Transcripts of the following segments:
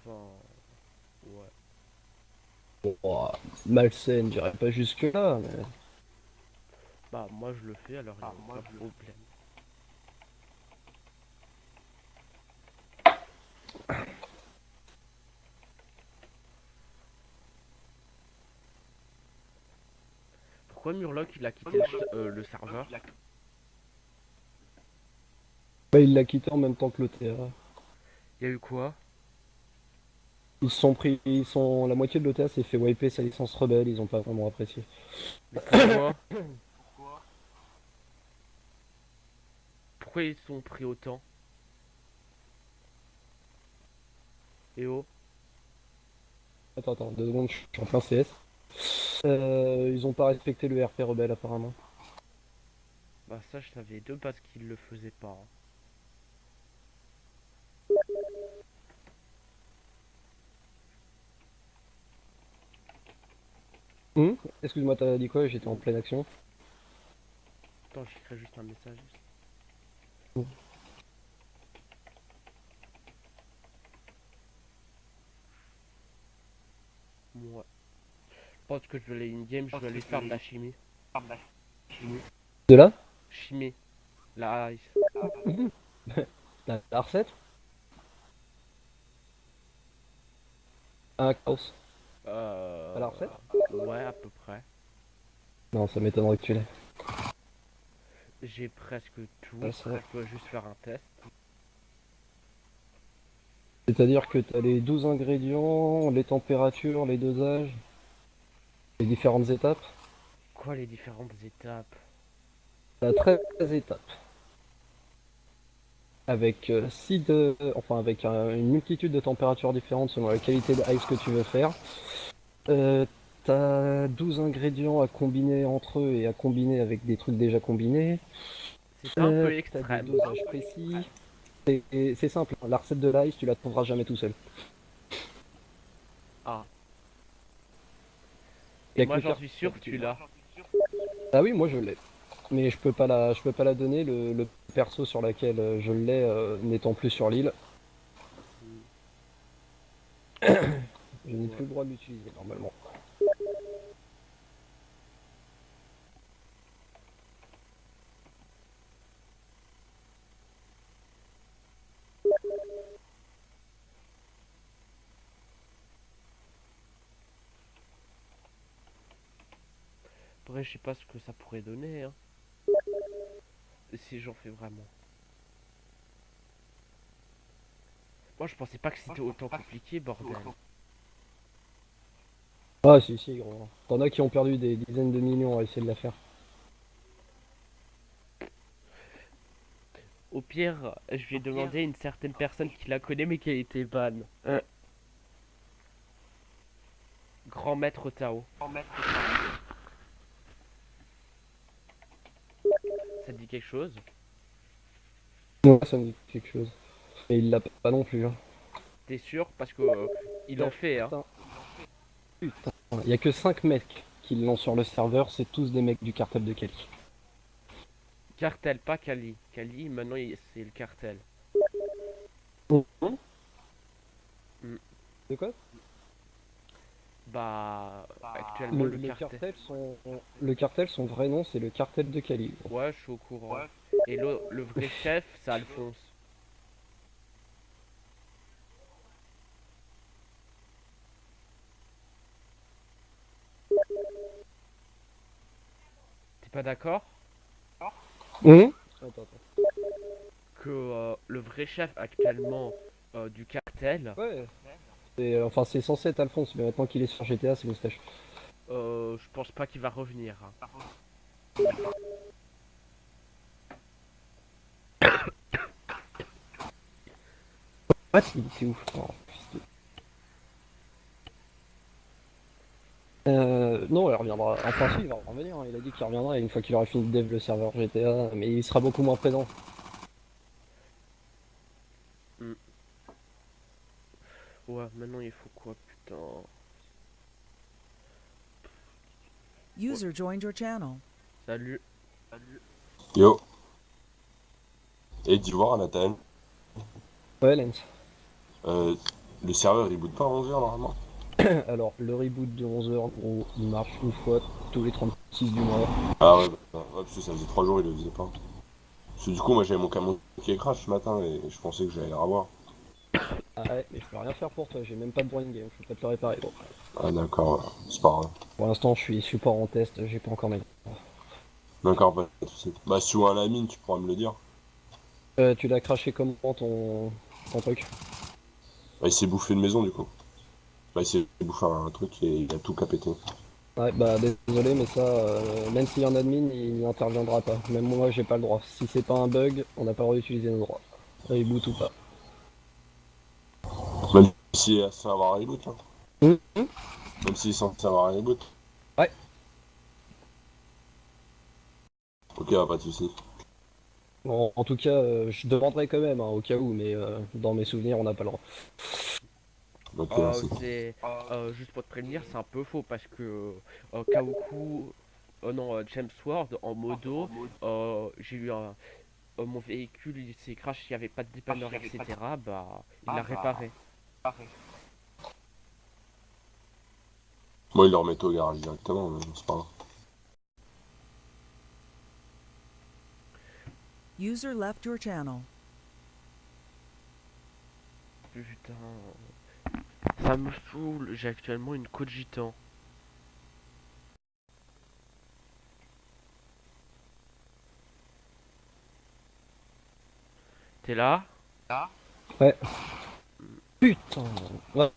Enfin, ouais. Bon, malsaine, j'irais pas jusque là, mais... Bah, moi je le fais alors il n'y a aucun problème. Pourquoi Murloc il a quitté le serveur? Bah, il l'a quitté en même temps que l'OTA. Il y a eu quoi? Ils se sont pris, la moitié de l'OTA s'est fait wiper sa licence rebelle, ils ont pas vraiment apprécié. Mais pourquoi? Pourquoi ils sont pris autant? Et oh? Attends, 2 secondes, je suis en plein CS. Ils ont pas respecté le RP rebelle apparemment. Bah ça je savais deux parce qu'ils le faisaient pas, hein. Excuse-moi, t'as dit quoi? J'étais en pleine action. Attends, j'écris juste un message. Moi, je pense que je vais aller in-game, je vais aller faire de la chimie. De là? Chimie, la ice. La recette? Un chaos. Pas la recette? Ouais, à peu près. Non, ça m'étonnerait que tu l'aies. J'ai presque tout. Ah, ça. Je dois juste faire un test. C'est-à-dire que t'as les 12 ingrédients, les températures, les dosages, les différentes étapes. Quoi les différentes étapes? T'as 13 étapes. Avec avec une multitude de températures différentes selon la qualité de ice que tu veux faire. Euh, T'as 12 ingrédients à combiner entre eux et à combiner avec des trucs déjà combinés. C'est un peu T'as des extrême. dosages précis. C'est simple, hein. La recette de l'ice, tu la trouveras jamais tout seul. Ah. Il Et y a que moi le j'en cœur suis qui sûr que tu l'as. Ah oui, moi je l'ai. Mais je peux pas la donner. Le perso sur laquelle je l'ai n'étant plus sur l'île, je n'ai Ouais. plus le droit de l'utiliser normalement. Après je sais pas ce que ça pourrait donner, hein. Si j'en fais vraiment. Moi je pensais pas que c'était autant compliqué, bordel. Ah si, gros. T'en as qui ont perdu des dizaines de millions à essayer de la faire. Au pire, je vais demander à une certaine personne qui la connaît mais qui a été ban. Grand maître Tao. Ça te dit quelque chose? Ouais, ça me dit quelque chose. Mais il l'a pas non plus, hein. T'es sûr? Parce que il en fait, hein. Putain, putain. Il y a que 5 mecs qui l'ont sur le serveur, c'est tous des mecs du cartel de Cali. Cartel, pas Kali. Kali, maintenant c'est le cartel. Mhm. Hmm. De quoi? Bah, actuellement le Le cartel. cartel, son vrai nom, c'est le cartel de Cali. Ouais, je suis au courant. Et le vrai chef, c'est Alphonse. T'es pas d'accord? Mhm. Attends. Que le vrai chef actuellement du cartel, Ouais. Enfin, c'est censé être Alphonse, mais maintenant qu'il est sur GTA, c'est Moustache. je pense pas qu'il va revenir, hein. What? C'est ouf. Oh, non, il reviendra. Enfin, si, il va revenir, hein. Il a dit qu'il reviendra une fois qu'il aura fini de dev le serveur GTA, mais il sera beaucoup moins présent. Hmm. Ouais, maintenant il faut quoi, putain? Ouais. User joined your channel. Salut. Yo, et dis voir Nathan, Ouais, Lens. euh, Le serveur il boot pas à 11h normalement? Alors, le reboot de 11h, gros, il marche une fois tous les 36 du mois. Ah ouais, ouais, parce que ça faisait 3 jours il le faisait pas. Parce que du coup, moi j'avais mon camion qui est crash ce matin et je pensais que j'allais le revoir. Ah ouais, mais je peux rien faire pour toi, j'ai même pas de brain game, je peux pas te le réparer, gros. Ah d'accord, ouais. C'est pas grave. Pour l'instant, je suis support en test, j'ai pas encore mes. D'accord, pas de soucis. Bah si tu vois un lamine, tu pourras me le dire. Tu l'as craché comment ton truc? Bah il s'est bouffé une maison du coup. Bah il s'est bouffé un truc et il a tout capété. Ouais, bah désolé, mais ça, même s'il y en a admin, il n'interviendra pas. Même moi, j'ai pas le droit. Si c'est pas un bug, on n'a pas le droit d'utiliser nos droits. Reboot ou pas. Même si c'est censé avoir un reboot là. Hum. Même s'il est censé avoir un reboot. Ouais. Ok, bah, pas de soucis. Bon, en tout cas, je demanderai quand même, hein, au cas où, mais dans mes souvenirs, on n'a pas le droit. Ok, merci. C'est juste pour te prévenir, c'est un peu faux parce que Kaoku, oh non, James Ward en modo, j'ai eu mon véhicule, il s'est crash, il n'y avait pas de dépanneur, etc. Bah, il l'a réparé. Moi il le remettait au garage directement, mais c'est pas grave. User left your channel. Putain, ça me saoule, j'ai actuellement une côte gitan. T'es là? Ouais. Putain. Ouais.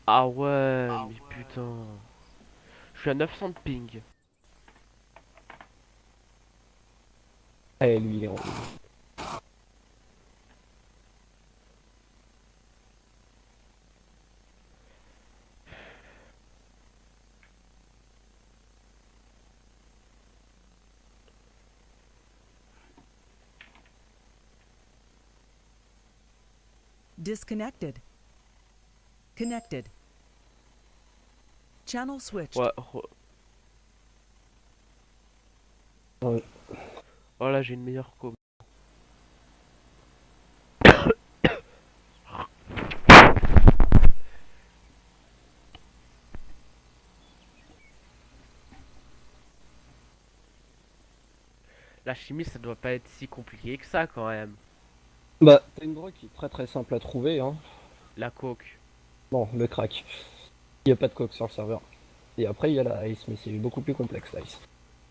Ah ouais, mais putain. Je suis à 900 de ping. Eh, lui, il est en. Disconnected. Connected. Channel switched. Ouais, Ouais. oh là j'ai une meilleure com. La chimie ça doit pas être si compliqué que ça quand même. Bah, t'as une drogue qui est très très simple à trouver, hein. La coke. Bon, le crack. Il n'y a pas de coke sur le serveur. Et après, il y a la ice, mais c'est beaucoup plus complexe, la ice.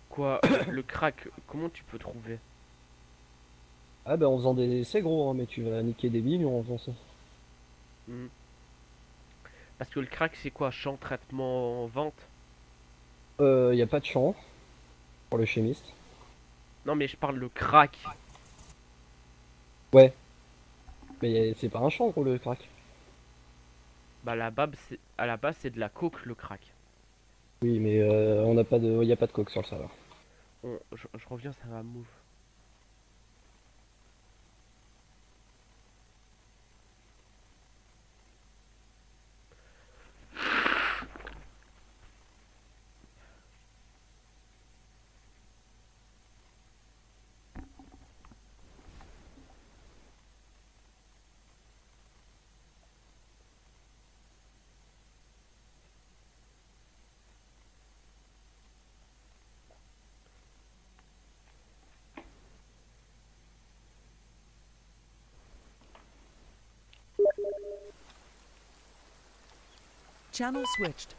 Quoi, le crack, comment tu peux trouver? Ah bah en faisant des essais gros, hein, mais tu vas niquer des millions en faisant ça. Hmm. Parce que le crack c'est quoi? Champ, traitement, vente? Y a pas de champ pour le chimiste. Non mais je parle le crack. Ouais, mais c'est pas un champ gros le crack. Bah à la base c'est de la coke le crack. Oui, mais on n'a pas de, y a pas de coke sur le serveur. Je reviens, ça va move. Channel switched.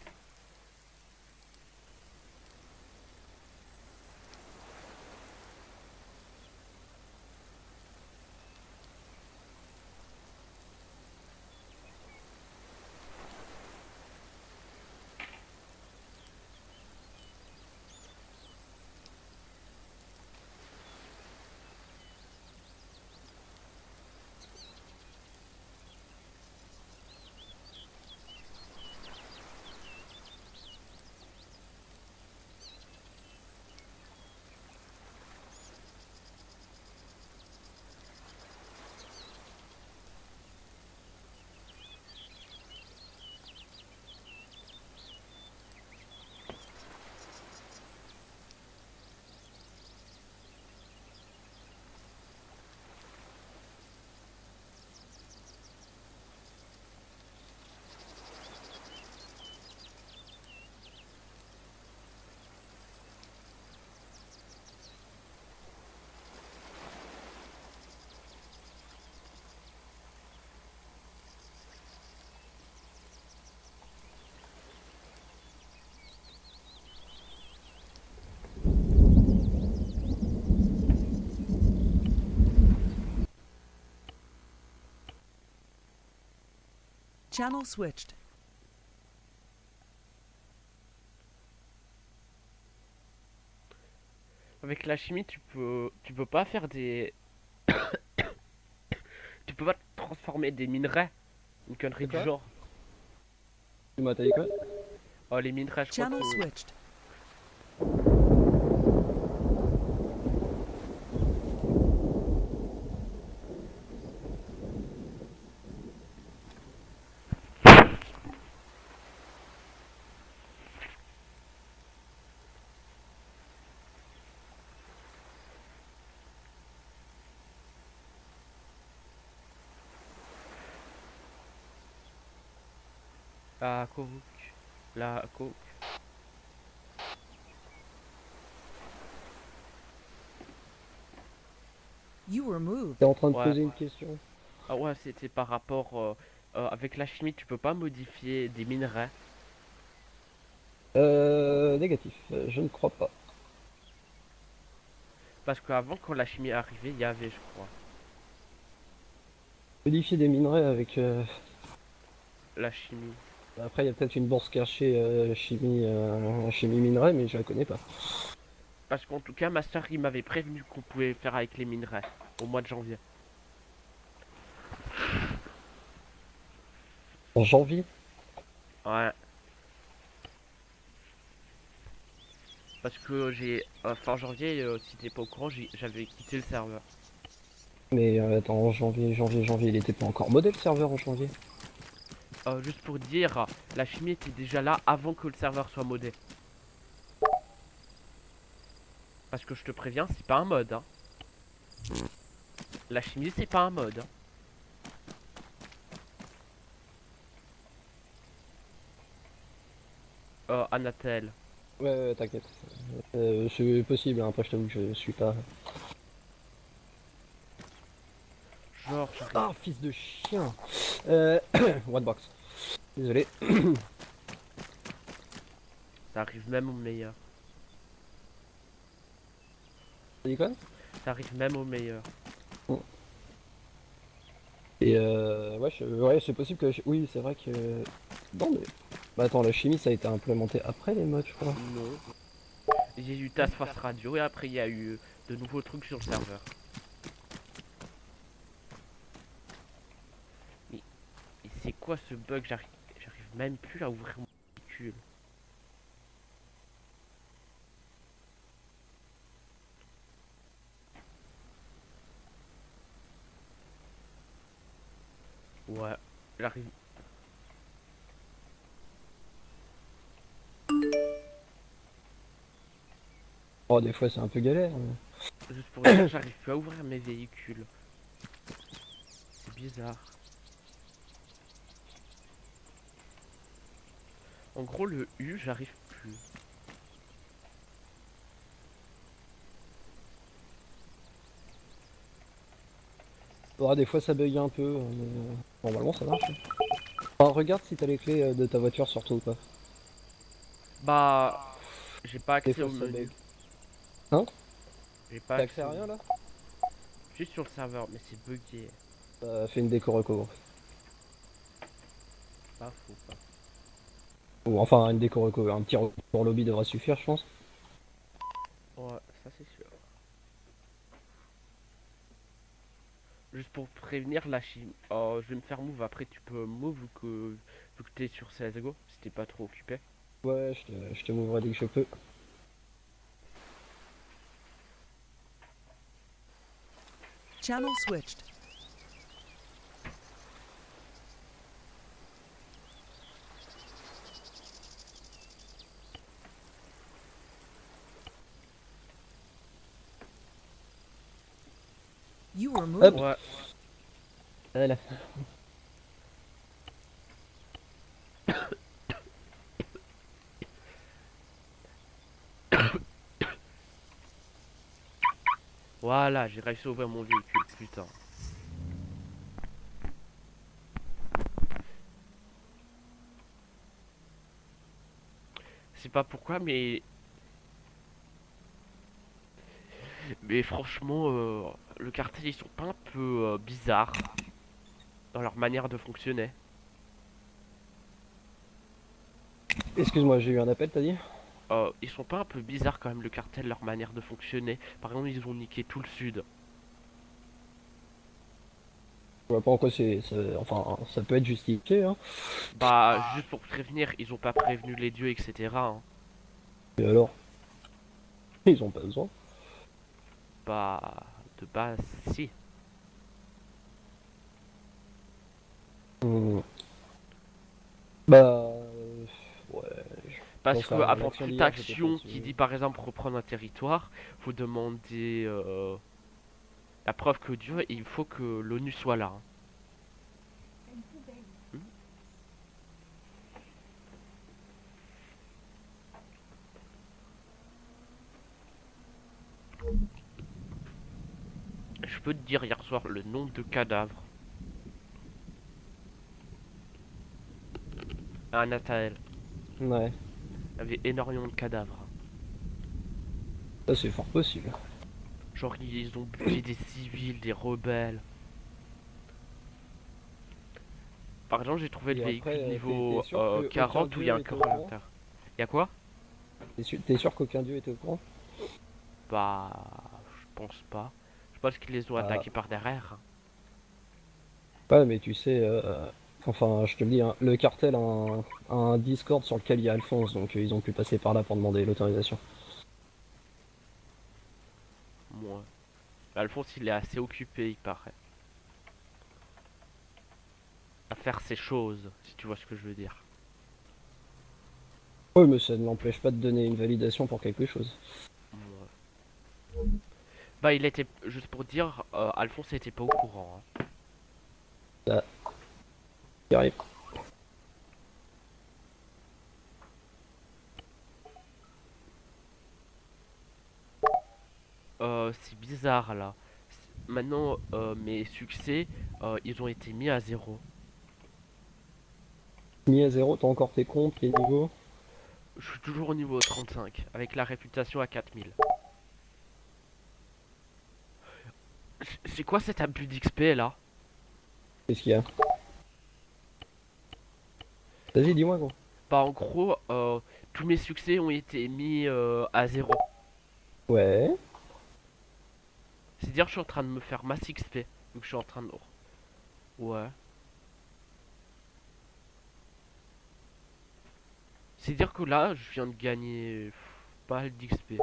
Channel switched. Avec la chimie, tu peux pas faire des, tu peux pas transformer des minerais, une connerie du Quoi genre. Tu m'as dit quoi? Oh, les minerais, je crois Channel que switched. la coke, la coke. You were moved. T'es en train de Ouais. poser une question. Ah ouais, c'était par rapport avec la chimie, tu peux pas modifier des minerais. Négatif, je ne crois pas. Parce qu'avant, quand la chimie arrivait, il y avait, je crois, Modifier des minerais avec. la chimie. Après, il y a peut-être une bourse cachée chimie minerais, mais je la connais pas. Parce qu'en tout cas, Master, il m'avait prévenu qu'on pouvait faire avec les minerais au mois de janvier. En janvier? Ouais. Parce que fin janvier, si t'es pas au courant, j'avais quitté le serveur. Mais attends, en janvier, il était pas encore modé le serveur en janvier. Juste pour dire, la chimie était déjà là avant que le serveur soit modé. Parce que je te préviens, c'est pas un mode. Hein. La chimie, c'est pas un mode. Hein. Anatel. Ouais, t'inquiète. C'est possible, hein, après je t'avoue que je suis pas. Genre, j'arrive. Ah, fils de chien! Whitebox. Désolé. Ça arrive même au meilleur. T'as dit quoi? Ça arrive même au meilleur. Et ouais, ouais, c'est possible que. Oui, c'est vrai que. Non, mais. Bah attends, la chimie ça a été implémenté après les mods, je crois. Non. J'ai eu Task Force Radio et après il y a eu de nouveaux trucs sur le serveur. Mais et c'est quoi ce bug? J'arrive même plus à ouvrir mon véhicule. Ouais, j'arrive. Oh, des fois c'est un peu galère. Juste pour dire, j'arrive plus à ouvrir mes véhicules. C'est bizarre. En gros, le U, j'arrive plus. Oh, des fois ça bug un peu, mais normalement ça marche. Enfin, regarde si t'as les clés de ta voiture surtout ou pas. Bah, j'ai pas Des accès fois au ça menu. bug. Hein? J'ai pas T'as accès à au- rien là? Juste sur le serveur, mais c'est bugué. Fais une déco reco. Pas faux, pas faux. Ou enfin une déco reco, un petit recours lobby devrait suffire je pense. Ouais, ça c'est sûr. Juste pour prévenir la chimie. Oh, je vais me faire move. Après, tu peux move vu que t'es sur CSGO. Si t'es pas trop occupé. Ouais, je te mouvrai dès que je peux. Channel switched. You were moved. Hop. Ouais. Voilà. Voilà, j'ai réussi à ouvrir mon véhicule. Putain. Je sais pas pourquoi, mais franchement, le cartel ils sont pas un peu bizarres dans leur manière de fonctionner. Excuse-moi, j'ai eu un appel, t'as dit? Ils sont pas un peu bizarres quand même le cartel, leur manière de fonctionner. Par exemple, ils ont niqué tout le sud. Je vois pas en quoi enfin, ça peut être justifié, hein. Bah, juste pour prévenir, ils ont pas prévenu les dieux, etc. hein. Et alors? Ils ont pas besoin. Bah, de base, si. Hmm. Bah, ouais. J'en Parce sais que rien. avant L'action toute d'hier, j'étais pas action dessus. qui dit par exemple reprendre un territoire, faut demander la preuve que Dieu, et il faut que l'ONU soit là. hein. Hmm. Je peux te dire hier soir le nombre de cadavres à Nathanaël. Ouais, Il y avait énormément de cadavres. ça c'est fort possible. Genre ils ont buté des civils, des rebelles. Par exemple, j'ai trouvé le Et véhicule après, t'es niveau sûr qu'aucun 40 où il y a dieu un était au cœur à courant? l'intérieur. Y'a quoi? T'es sûr qu'aucun dieu était au courant? Bah, je pense pas. Je pense qu'ils les ont Ah, attaqués par derrière. hein. ouais, mais tu sais, enfin, je te le dis, hein, le cartel a un Discord sur lequel il y a Alphonse, donc ils ont pu passer par là pour demander l'autorisation. Moi. Alphonse, il est assez occupé, il paraît. À faire ses choses, si tu vois ce que je veux dire. Oui, mais ça ne l'empêche pas de donner une validation pour quelque chose. Moi. Bah, il était, juste pour dire, Alphonse était pas au courant. hein. Ça y arrive. C'est bizarre là. Maintenant, mes succès, ils ont été mis à zéro. Mis à zéro, t'as encore tes comptes, les niveaux. Je suis toujours au niveau 35, avec la réputation à 4000. C'est quoi cet abus d'XP là? Qu'est-ce qu'il y a? Vas-y, dis-moi, gros. Bah, en gros, tous mes succès ont été mis à zéro. Ouais. C'est-à-dire que je suis en train de me faire masse XP, vu que je suis en train de... Ouais. C'est-à-dire que là, je viens de gagner pas mal d'XP.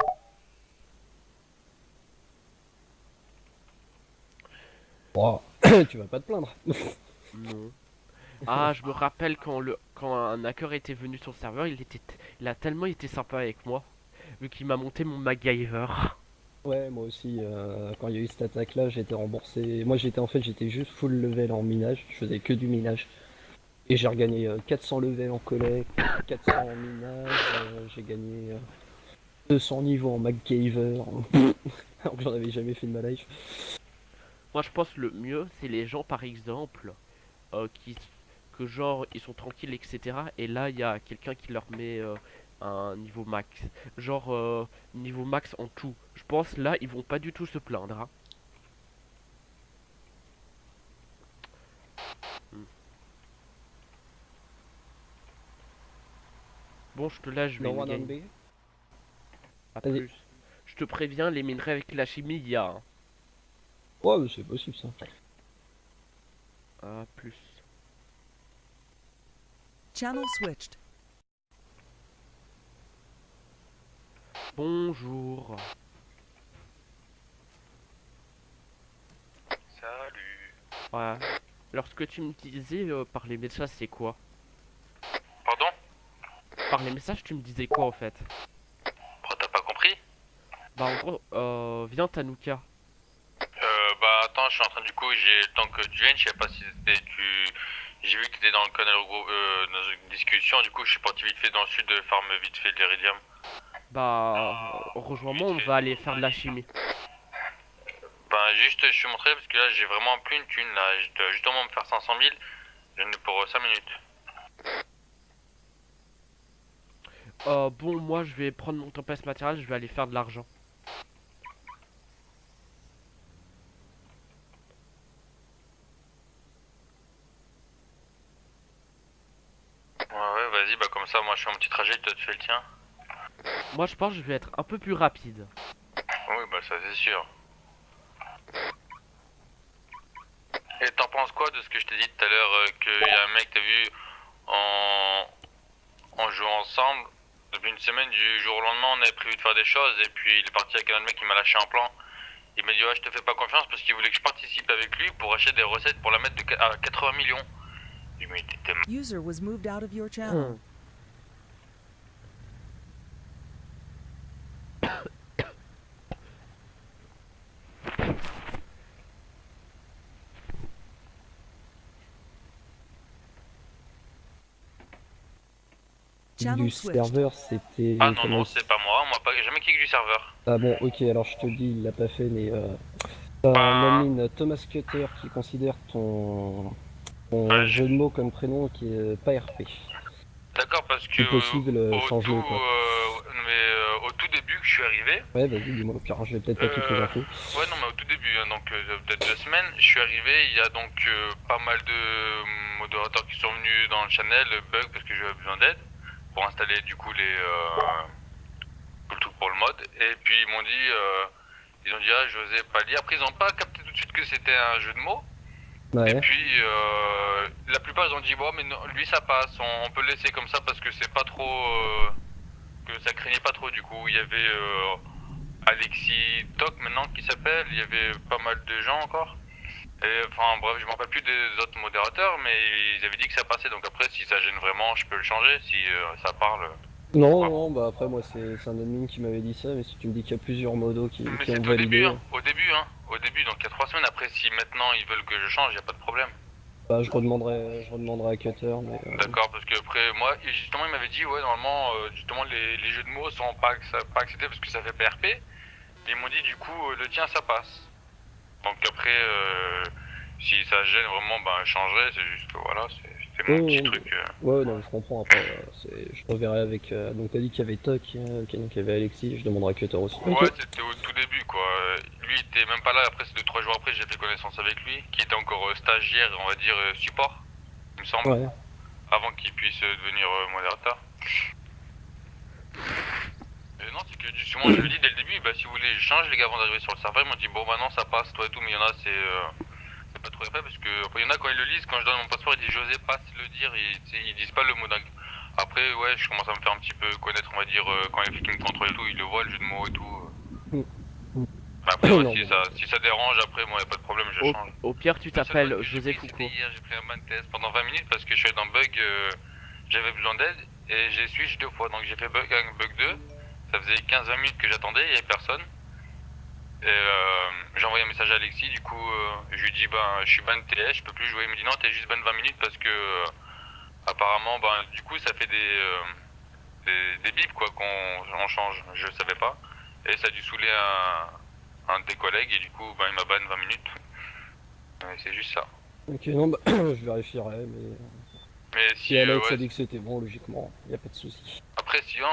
Bon, tu vas pas te plaindre. Non. Ah, je me rappelle quand un hacker était venu sur le serveur, il a tellement été sympa avec moi, vu qu'il m'a monté mon MacGyver. Ouais, moi aussi, quand il y a eu cette attaque-là, j'ai été remboursé. Moi, j'étais juste full level en minage. Je faisais que du minage. Et j'ai regagné 400 levels en collecte, 400 en minage. J'ai gagné 200 niveaux en MacGyver. Alors que j'en avais jamais fait de ma life. Moi, je pense le mieux, c'est les gens, par exemple, qui que genre ils sont tranquilles, etc. Et là, il y a quelqu'un qui leur met un niveau max, genre niveau max en tout. Je pense là, ils vont pas du tout se plaindre. hein. Hmm. Bon, je te laisse, je vais No une one on game. B. À Vas-y. plus. Je te préviens, les minerais avec la chimie, il y a. hein. Ouais, mais c'est possible ça. À plus. Channel switched. Bonjour. Salut. Ouais. Alors, ce que tu me disais par les messages, c'est quoi? Pardon? Par les messages, tu me disais quoi en fait? T'as pas compris? Bah, en gros, viens, Tanuka. Bah attends, je suis en train du coup, j'ai le temps que tu viennes, je sais pas si c'était tu... J'ai vu que t'étais dans le canal groupe, dans une discussion, du coup je suis parti vite fait dans le sud de farm vite fait de l'Iridium. Bah, rejoins-moi, on va aller faire de la chimie. Ben juste, je suis montré parce que là j'ai vraiment plus une thune là, je dois justement me faire 500 000, j'en ai pour 5 minutes. Bon, moi, je vais prendre mon tempest matériel, je vais aller faire de l'argent. Ouais, vas-y, bah comme ça, moi je fais mon petit trajet, toi tu fais le tien. Moi, je pense que je vais être un peu plus rapide. Oui, bah ça c'est sûr. Et t'en penses quoi de ce que je t'ai dit tout à l'heure, qu'il y a un mec, t'as vu, en jouant ensemble, depuis une semaine, du jour au lendemain, on avait prévu de faire des choses, et puis il est parti avec un autre mec qui m'a lâché un plan. Il m'a dit, ouais, je te fais pas confiance parce qu'il voulait que je participe avec lui pour acheter des recettes pour la mettre à 80 millions. Je me dis, t'es User was moved out of your channel. Channel Du switched. serveur, c'était. Ah non, comment non, il- c'est pas moi pas jamais kick du serveur. Ah bon, ok, alors je te le dis, il l'a pas fait, mais t'as Bah. un admin Thomas Cutter qui considère ton Ouais, jeu de mots comme prénom qui est pas RP. D'accord, parce que Si possible, change-le quoi. au tout début que je suis arrivé, Ouais, vas-y, dis-moi, car je vais peut-être pas toutes les infos. ouais non mais au tout début, hein, donc peut-être 2 semaines, je suis arrivé, il y a donc pas mal de modérateurs qui sont venus dans le channel, bug parce que j'avais besoin d'aide, pour installer du coup tout le truc pour le mode, et puis ils m'ont dit, ils ont dit ah j'osais pas lire, après ils ont pas capté tout de suite que c'était un jeu de mots, et Ouais, puis la plupart ils ont dit bon mais non, lui ça passe, on peut le laisser comme ça parce que c'est pas trop, que ça craignait pas trop du coup, il y avait Alexis Toc maintenant qui s'appelle, il y avait pas mal de gens encore. Et enfin bref, je me rappelle plus des autres modérateurs, mais ils avaient dit que ça passait, donc après si ça gêne vraiment, je peux le changer si ça parle. non, Ouais. non, bah après moi c'est un admin qui m'avait dit ça, mais si tu me dis qu'il y a plusieurs modos qui Mais ont c'est au validé, début, au début, donc il y a 3 semaines, après si maintenant ils veulent que je change, y a pas de problème. bah je redemanderai à Cutter, mais D'accord, parce que après moi, et justement il m'avait dit ouais normalement, justement les jeux de mots sont pas acceptés parce que ça fait PRP, et ils m'ont dit du coup le tien ça passe. Donc après, si ça gêne vraiment, ben je changerai, c'est juste que voilà, c'est mon Oh, petit oh, truc. ouais, non, je comprends. Après, je reverrai avec. Donc, t'as dit qu'il y avait Toc, ok, donc il y avait Alexis, je demanderai à Cutter aussi. Ok. Ouais, c'était au tout début quoi. Lui il était même pas là, après c'est 2-3 jours après j'ai fait connaissance avec lui, qui était encore stagiaire, on va dire support, il me semble, Ouais. avant qu'il puisse devenir modérateur. Et non, c'est que justement je lui dis dès le début, bah si vous voulez je change les gars avant d'arriver sur le serveur, ils m'ont dit bon bah non ça passe toi et tout, mais il y en a c'est pas trop épais parce que il y en a quand ils le lisent, quand je donne mon passeport ils disent j'osais pas le dire, ils disent pas le mot dingue. Après ouais je commence à me faire un petit peu connaître on va dire quand les flics me contrôlent et tout, ils le voient le jeu de mots et tout. Mais après ouais, Non, si ça dérange après moi y a pas de problème je change. Au pire, tu Le seul t'appelles bug que j'ai José pris, Foucault. c'était hier, j'ai pris un ban test pendant 20 minutes parce que je suis allé dans bug, j'avais besoin d'aide et j'ai switch 2 fois, donc j'ai fait bug 1, bug 2, ça faisait 15-20 minutes que j'attendais, il n'y avait personne. Et j'ai envoyé un message à Alexis, du coup je lui dis ben je suis ban TS, je peux plus jouer, il me dit non t'es juste ban 20 minutes parce que apparemment ben du coup ça fait des bips quoi qu'on change, je savais pas. Et ça a dû saouler un de tes collègues et du coup ben il m'a ban 20 minutes. C'est juste ça. Ok, non, bah, je vérifierai, mais. Mais Si si, Alex a ouais, dit que c'était bon, logiquement, y a pas de souci. après sinon,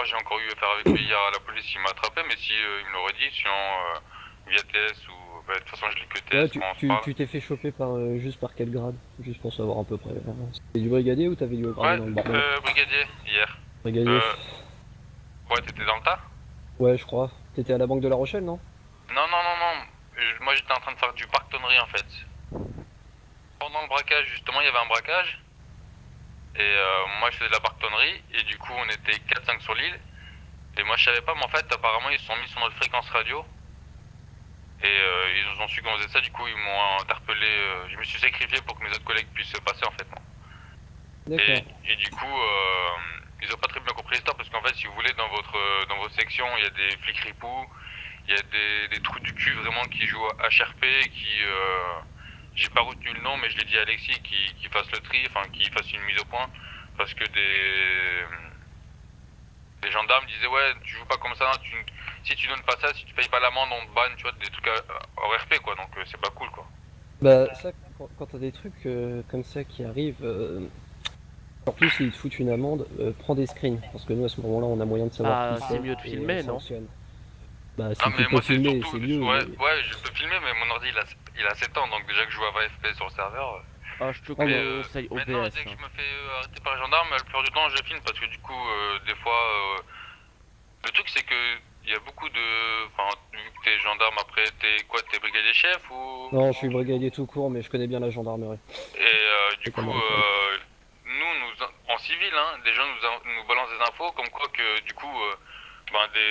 j'ai encore eu affaire avec lui hier à la police, il m'a attrapé, mais si il me l'aurait dit, sinon via TS ou... Bah, de toute façon je l'ai que TS Ouais, quand on se parle. tu t'es fait choper par, juste par quel grade? Juste pour savoir à peu près. C'était du brigadier ou t'avais du Ouais, gradé dans le bordel? brigadier, hier. Brigadier? Ouais, t'étais dans le tas? Ouais, je crois. T'étais à la Banque de La Rochelle, non? Non, non, non, non, moi j'étais en train de faire du partonnerie en fait. Pendant le braquage, justement, il y avait un braquage. Et moi je faisais de la partonnerie, et du coup on était 4-5 sur l'île. Et moi je savais pas, mais en fait apparemment ils se sont mis sur notre fréquence radio. Et ils ont su qu'on faisait ça, du coup ils m'ont interpellé, je me suis sacrifié pour que mes autres collègues puissent se passer en fait. D'accord. Et du coup ils ont pas très bien compris l'histoire parce qu'en fait si vous voulez dans votre section il y a des flics ripoux, il y a des trous du cul vraiment qui jouent à HRP, qui j'ai pas retenu le nom mais je l'ai dit à Alexis qui fasse le tri, enfin qui fasse une mise au point parce que des gendarmes disaient ouais tu joues pas comme ça, si tu donnes pas ça, si tu payes pas l'amende on te banne, tu vois, des trucs hors RP quoi, donc c'est pas cool quoi. Bah, ça, quand t'as des trucs comme ça qui arrivent, surtout s'ils te foutent une amende, prends des screens. Parce que nous, à ce moment-là, on a moyen de savoir Ah, qui c'est mieux de et filmer, on non? sanctionne. Bah, si Ah tu mais peux moi c'est filmer, surtout, c'est mieux. ouais, mais- ouais je peux filmer mais mon ordi il a 7 ans donc déjà que je joue à 20 FPS sur le serveur, Je te mais, conseille Maintenant, OBS. dès que Hein. je me fais arrêter par les gendarmes, la plupart du temps, je filme parce que du coup, des fois, le truc c'est que il y a beaucoup de, enfin, vu que t'es gendarme après, t'es quoi, t'es brigadier chef ou? Non, je suis brigadier tout court, mais je connais bien la gendarmerie. Et du C'est coup, comment on fait. en civil, hein, des gens nous balancent des infos comme quoi que du coup,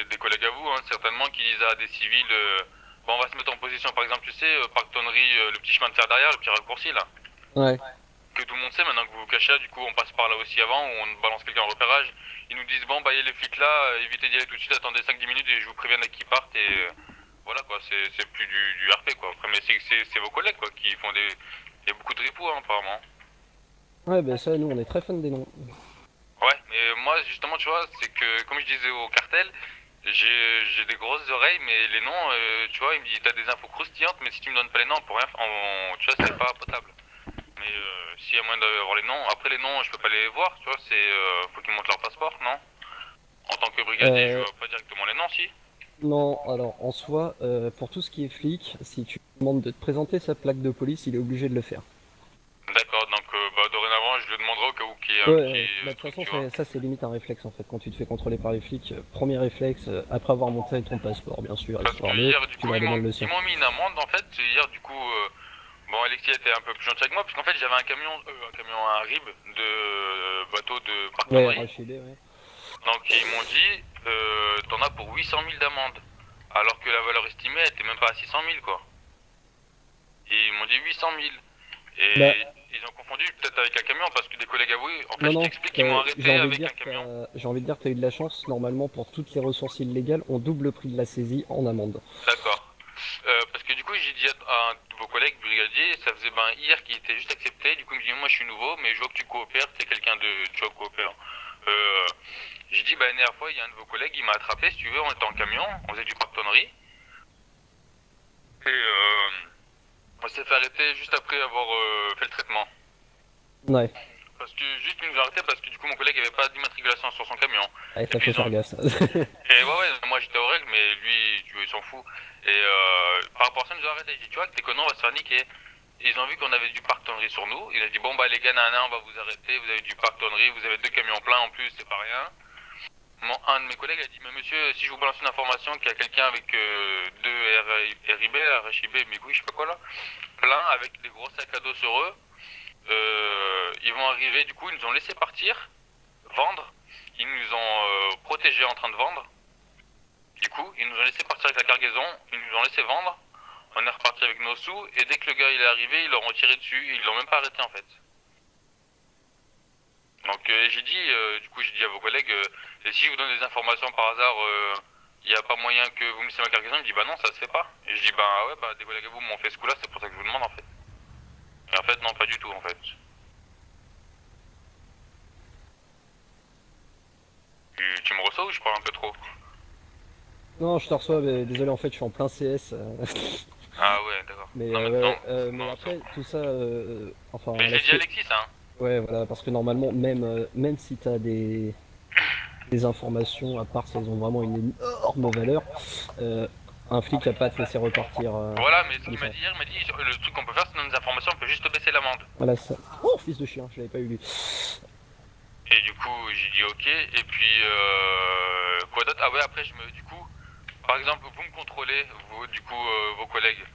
des collègues à vous, hein, certainement, qui disent à des civils, bon, on va se mettre en position, par exemple, tu sais, parc Tonnery, le petit chemin de fer derrière, le petit raccourci là, Ouais. que tout le monde sait maintenant que vous vous cachez, du coup, on passe par là aussi avant, où on balance quelqu'un en repérage. Ils nous disent, bon, bah, il y a les flics là, évitez d'y aller tout de suite, attendez 5-10 minutes et je vous préviens dès qu'ils partent et voilà quoi, c'est plus du RP quoi. Après, mais c'est vos collègues quoi qui font des. Il y a beaucoup de ripoux hein, apparemment. Ouais, ben ça, nous, on est très fans des noms. Ouais, mais moi justement, tu vois, c'est que comme je disais au cartel, j'ai des grosses oreilles, mais les noms, tu vois, il me dit t'as des infos croustillantes, mais si tu me donnes pas les noms, pour rien, tu vois, c'est pas potable. Mais s'il y a moyen d'avoir les noms, après les noms, je peux pas les voir, tu vois, faut qu'ils montrent leur passeport, non? En tant que brigadier, je vois pas directement les noms, si. Non, alors, en soi, pour tout ce qui est flic, si tu demandes de te présenter sa plaque de police, il est obligé de le faire. D'accord, donc dorénavant, je le demanderai au cas où qu'il y ait un Ouais, petit bah, de toute truc, façon, tu vois. ça, c'est limite un réflexe, en fait. Quand tu te fais contrôler par les flics, premier réflexe, après avoir montré ton passeport, bien sûr, Parce que histoire de, hier, du tu coup, leur demandes le sien. ils m'ont mis une amende, en fait. Hier, du coup, bon, Alexis était un peu plus gentil avec moi, parce qu'en fait, j'avais un RIB de bateau de Ouais, partenariat. RHID, ouais. Donc, ils m'ont dit, t'en as pour 800 000 d'amende. Alors que la valeur estimée, elle était même pas à 600 000, quoi. Et ils m'ont dit 800 000. Et Bah, ils ont confondu peut-être avec un camion, parce que des collègues avoués, en fait, non, je non, t'explique, ils m'ont j'ai arrêté envie de avec dire un camion. j'ai envie de dire que t'as eu de la chance. Normalement, pour toutes les ressources illégales, on double le prix de la saisie en amende. D'accord. Parce que du coup, j'ai dit à un de vos collègues brigadiers, ça faisait hier qu'il était juste accepté. Du coup, il me dit, moi je suis nouveau, mais je vois que tu coopères, t'es quelqu'un de. Tu vois, coopère. Euh, j'ai dit, la dernière fois, il y a un de vos collègues, il m'a attrapé, si tu veux, on était en camion, on faisait du partonnerie. Et on s'est fait arrêter juste après avoir fait le traitement. Ouais, Parce que juste, il nous a arrêté parce que du coup, mon collègue avait pas d'immatriculation sur son camion. ouais, Et ça puis faut ils ont, faire gaffe. Et ouais, moi j'étais aux règles, mais lui, tu vois, il s'en fout. Et par rapport à ça, ils nous ont arrêté. J'ai dit, tu vois, que t'es connu, on va se faire niquer. Ils ont vu qu'on avait du parc-tonnerie sur nous. Il a dit, bon, bah les gars, nana, on va vous arrêter. Vous avez du parc-tonnerie, vous avez 2 camions pleins en plus, c'est pas rien. Un de mes collègues a dit, mais monsieur, si je vous balance une information qu'il y a quelqu'un avec 2 RIB, RHIB, mais oui, je sais pas quoi là, plein, avec des gros sacs à dos sur eux, ils vont arriver, du coup, ils nous ont laissé partir, vendre. Ils nous ont protégés en train de vendre. Du coup, ils nous ont laissé partir avec la cargaison, ils nous ont laissé vendre, on est reparti avec nos sous, et dès que le gars il est arrivé, ils l'ont tiré dessus, ils l'ont même pas arrêté en fait. Donc j'ai dit, j'ai dit à vos collègues, et si je vous donne des informations par hasard, il n'y a pas moyen que vous me laissiez ma cargaison, il me dit bah non, ça se fait pas. Et je dis bah ouais, des collègues à vous m'ont fait ce coup là, c'est pour ça que je vous demande en fait. Et en fait, non, pas du tout en fait. Tu me reçois ou je parle un peu trop? Non, je te reçois, mais désolé, en fait, je suis en plein CS. Ah ouais, d'accord. Mais, Non, mais ouais, non, mais non, après, tout ça, enfin, mais je l'ai dit à Alexis, hein. ouais, voilà, parce que normalement, même si t'as des informations, à part si elles ont vraiment une énorme valeur, un flic a pas à te laisser repartir. Voilà, mais ce comme qu'il ça. m'a dit hier, il m'a dit le truc qu'on peut faire, c'est donner des informations, on peut juste baisser l'amende. Voilà ça. Oh, fils de chien, je l'avais pas eu lui. Et du coup, j'ai dit ok, et puis quoi d'autre? Ah ouais, après, du coup, par exemple, vous me contrôlez, vous, du coup, vos collègues,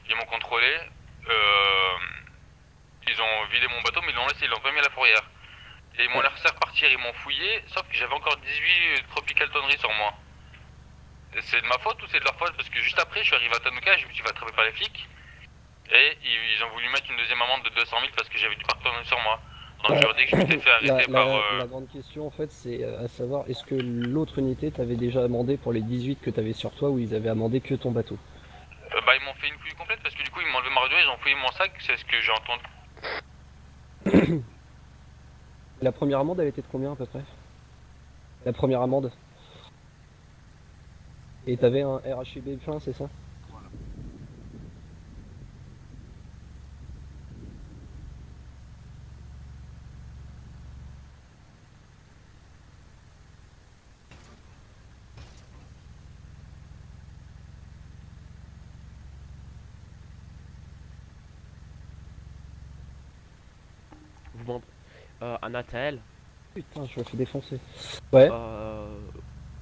ils m'ont contrôlé, ils ont vidé mon bateau, mais ils l'ont laissé, ils l'ont pas mis à la fourrière. Et ils m'ont laissé repartir, ils m'ont fouillé, sauf que j'avais encore 18 tropical tonneries sur moi. C'est de ma faute ou c'est de leur faute? Parce que juste après, je suis arrivé à Tanuka, je me suis fait attraper par les flics. Et ils ont voulu mettre une deuxième amende de 200 000 parce que j'avais du partenaire sur moi. Donc je leur dis que je m'étais fait arrêter par... La grande question en fait c'est à savoir est-ce que l'autre unité t'avait déjà amendé pour les 18 que t'avais sur toi ou ils avaient amendé que ton bateau? ils m'ont fait une fouille complète parce que du coup ils m'ont enlevé ma radio, ils ont fouillé mon sac, c'est ce que j'ai entendu. La première amende elle était de combien à peu près? La première amende? Et t'avais un RHIB plein c'est ça? demande à Nathael, Putain, je me fais défoncer. Ouais.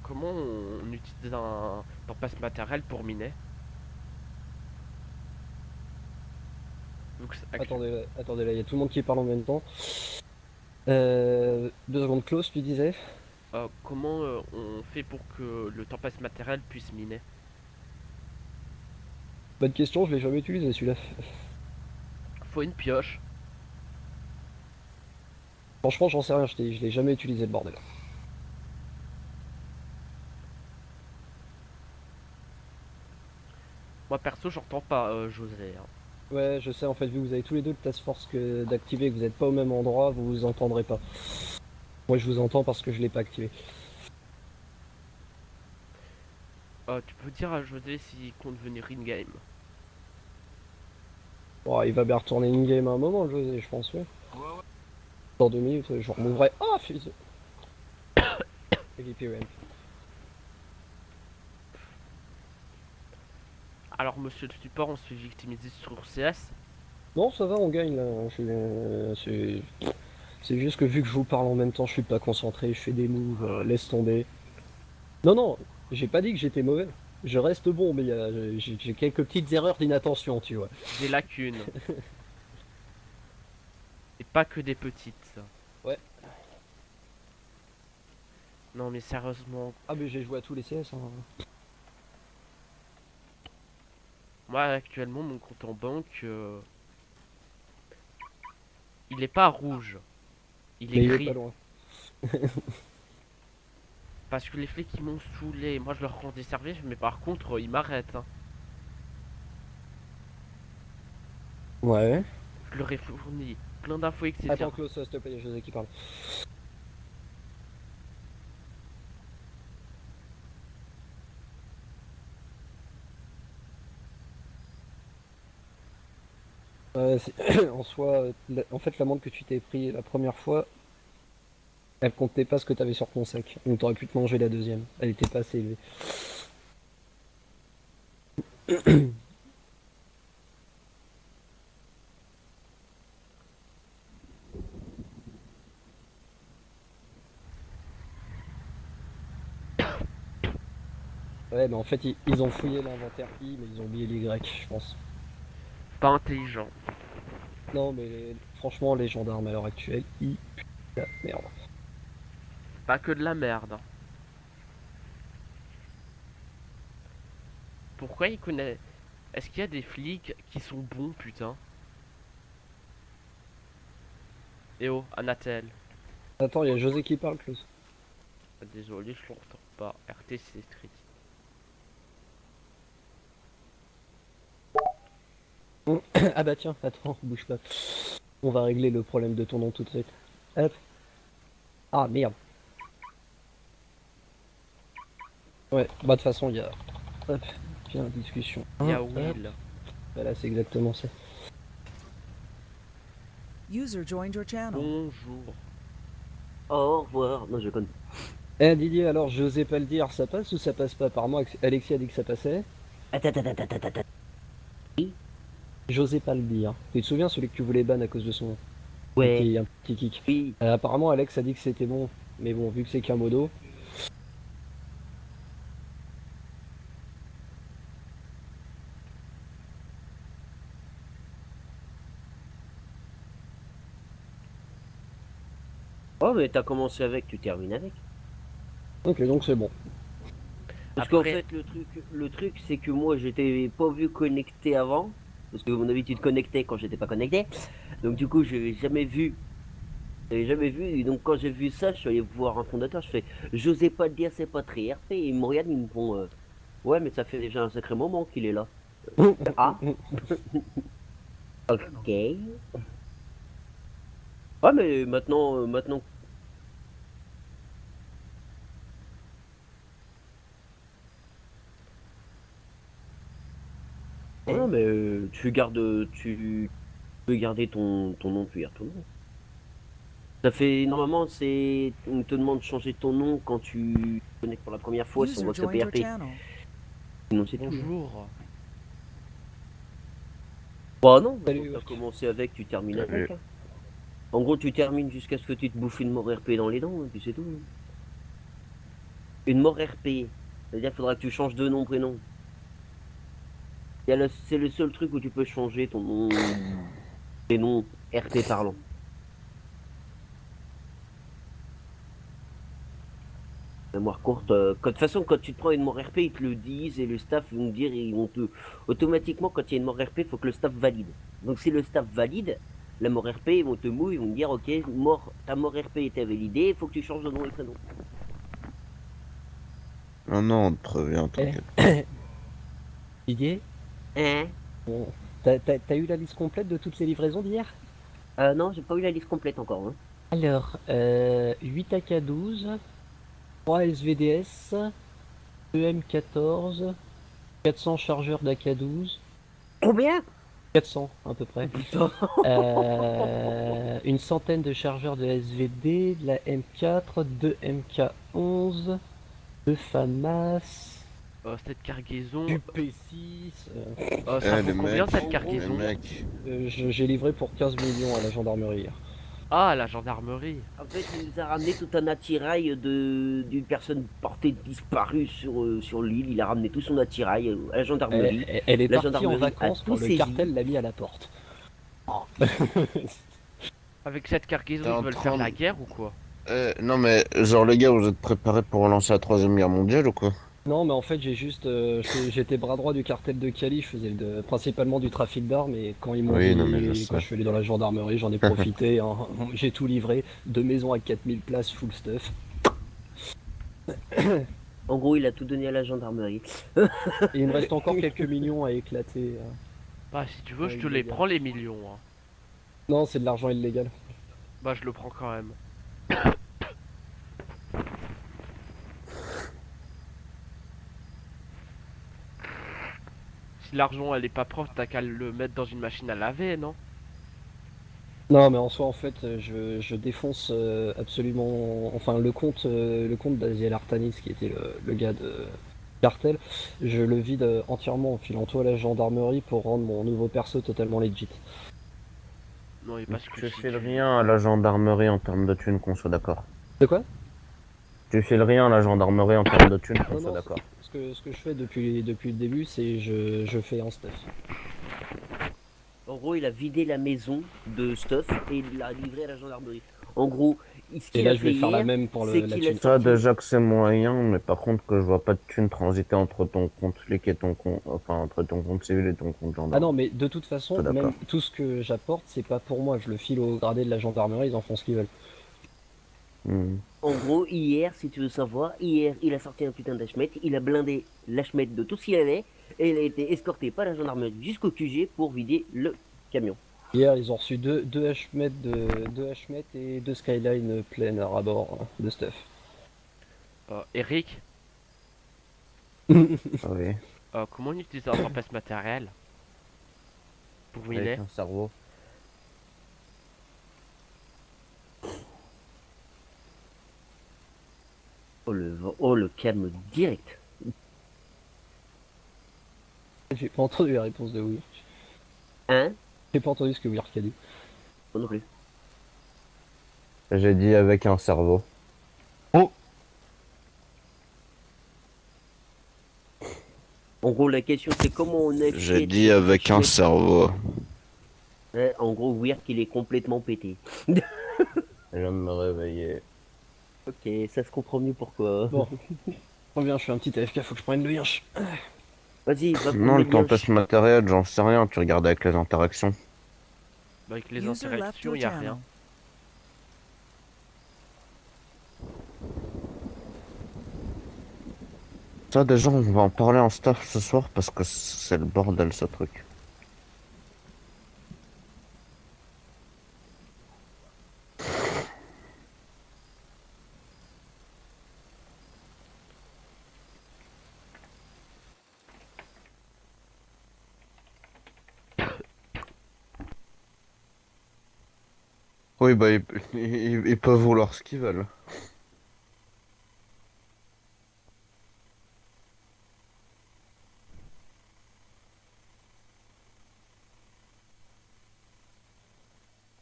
comment on utilise un passe matériel pour miner? Donc, Attendez, là, il y a tout le monde qui parle en même temps. 2 secondes close, tu disais? comment on fait pour que le passe matériel puisse miner? Bonne question, je l'ai jamais utilisé celui-là. Faut une pioche. Franchement, j'en sais rien, je l'ai jamais utilisé le bordel. Moi perso, j'entends pas José, hein. Ouais, je sais, en fait, vu que vous avez tous les deux le task force d'activer, que vous n'êtes pas au même endroit, vous vous entendrez pas. Moi, je vous entends parce que je l'ai pas activé. Tu peux dire à José s'il compte venir in-game. Bon, il va bien retourner in-game à un moment, José, je pense, ouais. Dans 2 minutes, je remouvrai. Ah, fils VP ramp. Alors monsieur le support, on se fait victimiser sur CS. Non, ça va, on gagne là. C'est juste que vu que je vous parle en même temps, je suis pas concentré, je fais des moves, laisse tomber. Non, non, j'ai pas dit que j'étais mauvais. Je reste bon, mais j'ai quelques petites erreurs d'inattention, tu vois. Des lacunes. Et pas que des petites. Ça. Ouais. Non mais sérieusement, Ah, mais j'ai joué à tous les CS, hein. moi actuellement mon compte en banque, il est pas rouge, il est Mais il est gris. pas loin. Parce que les flics ils m'ont saoulé, moi je leur rends des services, mais par contre ils m'arrêtent. Hein. Ouais. Je leur ai fourni plein d'infos, etc. Attends, close, s'il te plaît, il y a José qui parle. En soi, en fait, l'amende que tu t'es pris la première fois, elle comptait pas ce que t'avais sur ton sac. Donc t'aurais pu te manger la deuxième. Elle était pas assez élevée. Ouais, mais en fait, ils ont fouillé l'inventaire I, mais ils ont oublié les Y, je pense. Pas intelligent. Non, mais franchement, les gendarmes à l'heure actuelle, putain, merde. Pas que de la merde. Hein. Pourquoi ils connaissent... Est-ce qu'il y a des flics qui sont bons, putain? Eh oh, Anatel. Attends, il y a José qui parle, Klaus. Ah, désolé, je l'entends pas. RTC Street. Ah bah tiens, attends, bouge pas. On va régler le problème de ton nom tout de suite. Hop. Ah merde. Ouais, bah de toute façon, il y a... Hop, tiens, discussion. Il y a Hop. Will. Voilà, c'est exactement ça. User joined your channel. Bonjour. Au revoir. Non, je connais. Eh Didier, alors j'osais pas le dire, ça passe ou ça passe pas? Apparemment, Alexis a dit que ça passait. Attends. J'osais pas le dire. Tu te souviens celui que tu voulais ban à cause de son Ouais, un petit kick. oui. Apparemment, Alex a dit que c'était bon. Mais bon, vu que c'est qu'un modo. Oh, mais t'as commencé avec, tu termines avec. Ok, donc c'est bon. Parce qu'en Après- fait, le truc, c'est que moi, j'étais pas vu connecté avant. Parce que mon habitude connectait quand j'étais pas connecté. Donc du coup, je n'avais jamais vu. J'avais jamais vu. Et donc quand j'ai vu ça, je suis allé voir un fondateur. Je fais, j'osais pas le dire, c'est pas très RP. Et ils me regardent, ils me font, ouais, mais ça fait déjà un sacré moment qu'il est là. Ah. Ok. Ah, mais maintenant. Ah, mais tu peux garder ton nom, puis ton nom. Ça fait normalement on te demande de changer ton nom quand tu te connectes pour la première fois si on User voit que joined t'as your PRP. channel. Sinon c'est tout. Bonjour. Bah non, Salut, t'as Urk. commencé avec, tu termines avec. Hein. En gros, tu termines jusqu'à ce que tu te bouffes une mort RP dans les dents, et puis c'est tout. Une mort RP. C'est-à-dire qu'il faudra que tu changes de nom, prénom. C'est le seul truc où tu peux changer ton nom, prénom RP parlant. Mémoire courte. De toute façon, quand tu te prends une mort RP, ils te le disent et le staff vont te dire, ils vont te. Automatiquement, quand il y a une mort RP, il faut que le staff valide. Donc, si le staff valide la mort RP, ils vont te mouiller, ils vont te dire, ok, ta mort RP était validée, il faut que tu changes de nom et prénom. Non, non, on te prévient, t'inquiète. Didier, Hein? bon, t'as eu la liste complète de toutes les livraisons d'hier? Non, j'ai pas eu la liste complète encore. Hein. Alors, 8 AK-12, 3 SVDS, 2 M14, 400 chargeurs d'AK-12, Combien? 400 à peu près. Putain. Une centaine de chargeurs de SVD, de la M4, 2 MK11, 2 FAMAS, Cette cargaison, du P6. ça les vaut combien mecs, cette les cargaison? mecs. J'ai livré pour 15 millions à la gendarmerie hier. Ah, la gendarmerie. En fait, il nous a ramené tout un attirail d'une personne portée disparue sur l'île. Il a ramené tout son attirail à la gendarmerie. Elle est La partie en gendarmerie vacances a quand tout le saisi. cartel l'a mis à la porte. Avec cette cargaison, T'es en ils veulent train faire la de- guerre ou quoi? Non, mais genre, les gars, vous êtes préparés pour relancer la Troisième Guerre mondiale ou quoi? Non, mais en fait, j'étais bras droit du cartel de Cali, je faisais principalement du trafic d'armes, et quand ils m'ont Oui, dit, non, mais je sais. quand je suis allé dans la gendarmerie, j'en ai profité, hein. J'ai tout livré, 2 maisons à 4000 places, full stuff. En gros, il a tout donné à la gendarmerie. Et il me reste encore quelques millions à éclater. Bah, si tu veux, Ouais, je te les illégal. prends les millions. Hein. Non, c'est de l'argent illégal. Bah, je le prends quand même. Si l'argent elle est pas propre, t'as qu'à le mettre dans une machine à laver, non? Non, mais en soi, en fait, je défonce absolument, enfin, le compte d'Aziel Artanis, qui était le gars de cartel, je le vide entièrement en filant tout à la gendarmerie pour rendre mon nouveau perso totalement legit. Non, et parce que Tu si files rien à la gendarmerie en termes de thunes, qu'on soit d'accord. De quoi? Tu files rien à la gendarmerie en termes de thunes, qu'on Non, soit non, d'accord. ce que je fais depuis le début, c'est je fais un stuff. En gros, il a vidé la maison de stuff et il l'a livré à la gendarmerie. En gros, ce Et qu'il là, a je vais fait faire la hier, même pour c'est la qu'il a thune. Ça, sorti- déjà que c'est moyen, mais par contre que je vois pas de thunes transiter entre ton compte flic et ton compte, enfin, entre ton compte civil et ton compte gendarme. Ah non, mais de toute façon, Tout d'accord. même tout ce que j'apporte, c'est pas pour moi. Je le file au gradé de la gendarmerie, ils en font ce qu'ils veulent. Hmm. En gros, hier, si tu veux savoir, hier, il a sorti un putain d'Hmet, il a blindé l'Hmet de tout ce qu'il avait, et il a été escorté par la gendarmerie jusqu'au QG pour vider le camion. Hier, ils ont reçu deux Hmet et 2 Skyline pleines à rabord de stuff. Eric, Ah oui, comment on utilise un tempête matériel? Pour avec miner? un cerveau. Oh, le calme direct. J'ai pas entendu la réponse de Weird. Hein? J'ai pas entendu ce que Weird a dit. Moi non plus. J'ai dit avec un cerveau. En gros, la question c'est comment on a J'ai dit avec un cerveau. Ouais, en gros, Weird qu'il est complètement pété. Je viens de me réveiller. Ok, ça se comprend mieux pourquoi. Bon. Reviens, je fais un petit AFK, faut que je prenne le yinche. Vas-y, va Non, prendre le le tempête matériel, j'en sais rien, tu regardes avec les interactions. Bah, avec les User left interactions, your y a channel. rien. Ça, déjà, on va en parler en staff ce soir parce que c'est le bordel ce truc. Oui, bah, ils peuvent vouloir ce qu'ils veulent.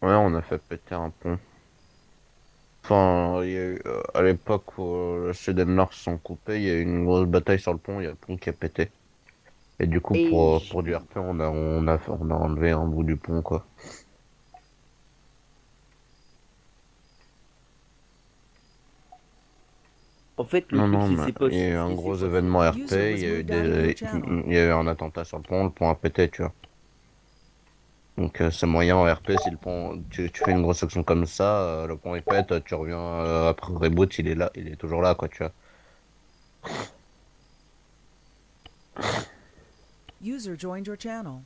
Ouais, on a fait péter un pont. Enfin, il y a eu, à l'époque où le sud et le nord se sont coupés, il y a eu une grosse bataille sur le pont, il y a le pont qui a pété. Et du coup, Et pour du RP, on a enlevé un bout du pont, quoi. en fait, le Non, truc, non, mais c'est pas, il y a eu un c'est gros pas. événement RP, User was il y a eu moved out of your channel. il y a eu un attentat sur le pont a pété, tu vois. Donc c'est moyen en RP, si le pont, tu fais une grosse action comme ça, le pont il pète, tu reviens après reboot, il est là, il est toujours là, quoi, tu vois. User joined your channel.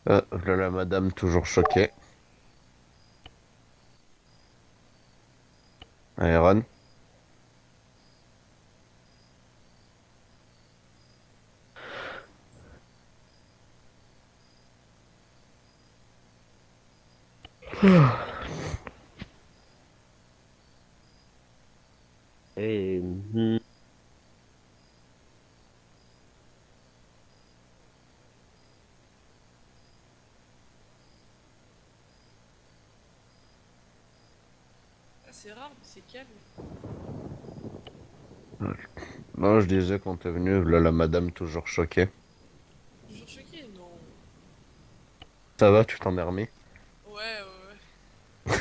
Voilà la madame toujours choquée. Iron. Et, Ah, c'est rare, mais c'est calme. Non, je disais quand t'es venu, voilà la madame toujours choquée. Toujours choqué, non. Ça va, tu t'en es remis? Ouais, ouais, ouais.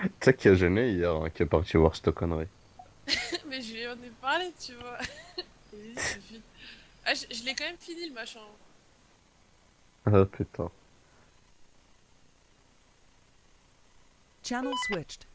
Tu sais qui a gêné hier, hein, qui est parti voir cette connerie. Mais je lui en ai parlé, tu vois. Vas-y, c'est fini. Ah, je l'ai quand même fini le machin. Ah putain. Channel switched.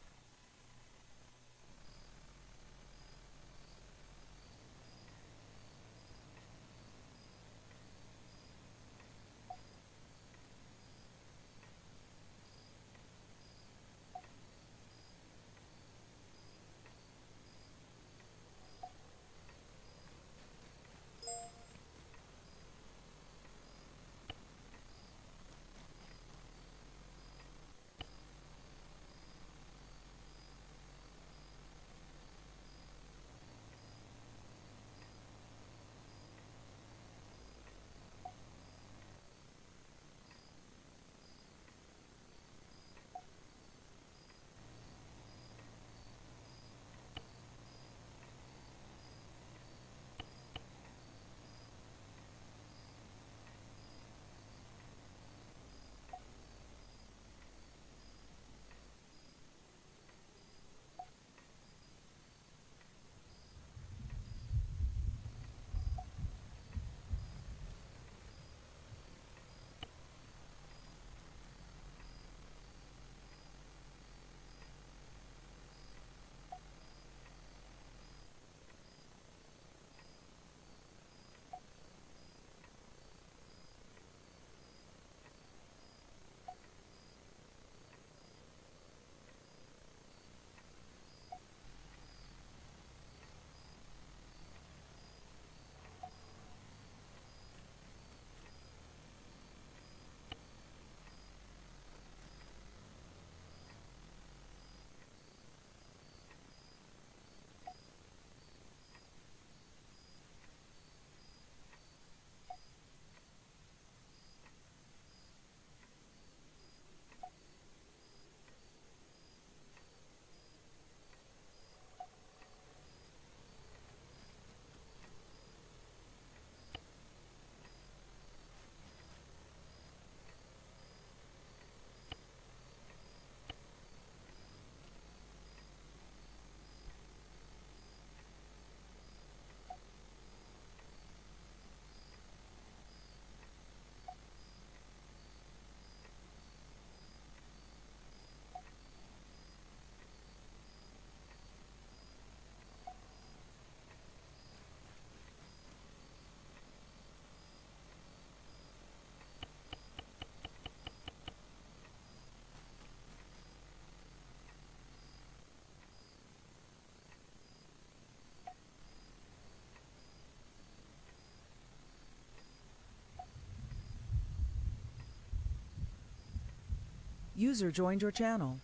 User joined your channel.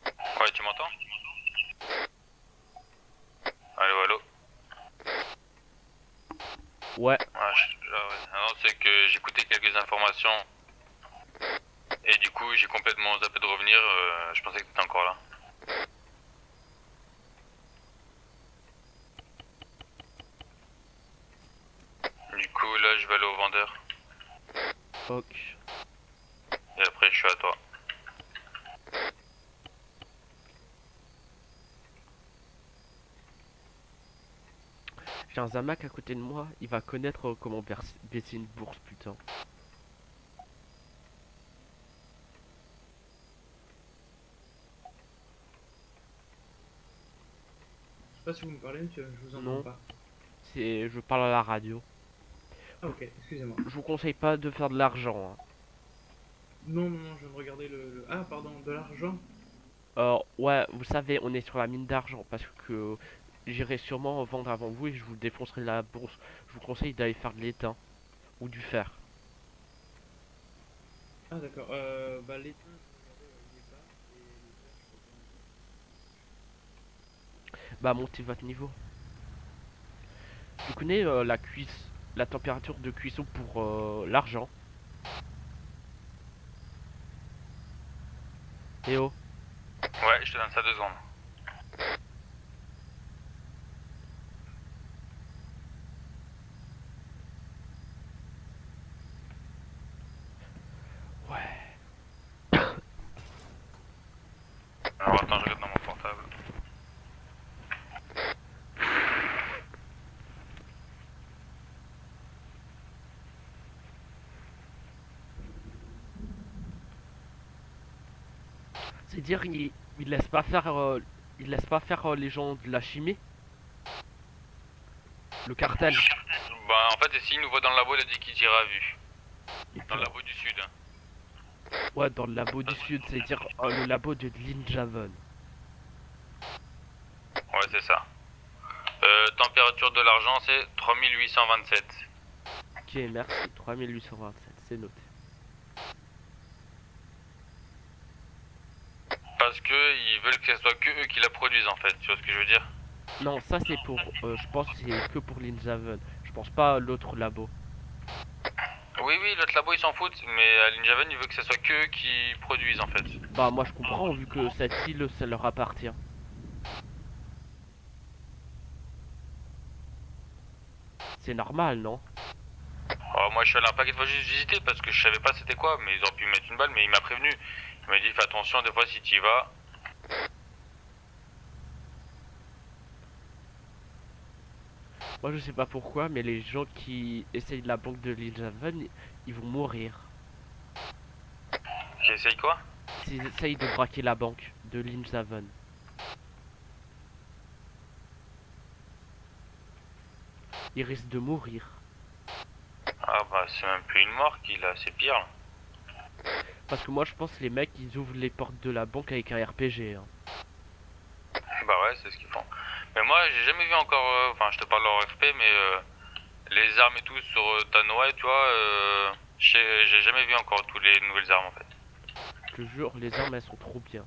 Ouais, tu m'entends? Allô, allô? Ouais, Non, c'est que j'écoutais quelques informations. Et du coup, j'ai complètement zappé de revenir. Je pensais que t'étais encore là. Du coup, là, je vais aller au vendeur. ok. Et après, je suis à toi. J'ai un Zamak à côté de moi, il va connaître comment baisser une bourse, putain. Je sais pas si vous me parlez, monsieur, je vous entends Non. pas. Je parle à la radio. Ah ok, excusez-moi. Je vous conseille pas de faire de l'argent, hein. Non, non, non, je viens de regarder Ah, pardon, de l'argent. Ouais, vous savez, on est sur la mine d'argent parce que j'irai sûrement vendre avant vous et je vous défoncerai la bourse. Je vous conseille d'aller faire de l'étain ou du fer. Ah d'accord, bah l'étain, je regardais, il est bas, et le fer, je Bah, montez votre niveau. Tu connais la température de cuisson pour l'argent? Théo? Ouais, je te donne ça 2 secondes. Ouais. Alors attends, je regarde dans mon portable. C'est dire il laisse pas faire les gens de la chimie. Le cartel. Bah en fait, s'il nous voit dans le labo, il a dit qu'il tira à vue. Dans le labo du sud. Ouais, dans le labo du sud, c'est dire le labo de Linjaven. Ouais, c'est ça. Température de l'argent, c'est 3827. Ok, merci. 3827, c'est noté. Parce que ils veulent que ce soit que eux qui la produisent en fait, tu vois ce que je veux dire? Non, ça c'est pour. Je pense que c'est que pour Linjaven. Je pense pas à l'autre labo. Oui, oui, l'autre labo ils s'en foutent, mais à Linjaven il veut que ce soit que eux qui produisent en fait. Bah, moi je comprends vu que cette île ça leur appartient. C'est normal, non? Oh, moi je suis allé un paquet de fois juste visiter parce que je savais pas c'était quoi, mais ils ont pu me mettre une balle, mais il m'a prévenu. Il m'a dit fais attention des fois si tu y vas. Moi je sais pas pourquoi, mais les gens qui essayent la banque de Linjaven, ils vont mourir. Qui essaye quoi? S'ils essayent de braquer la banque de Linjaven. Ils risquent de mourir. Ah bah c'est même plus une mort qu'il a, c'est pire. Là. Parce que moi je pense que les mecs ils ouvrent les portes de la banque avec un RPG. Hein. Bah ouais, c'est ce qu'ils font. Mais moi j'ai jamais vu encore, enfin je te parle hors FP, mais les armes et tout sur Tanoa, tu vois, j'ai jamais vu encore toutes les nouvelles armes en fait. Je te jure, les armes elles sont trop bien.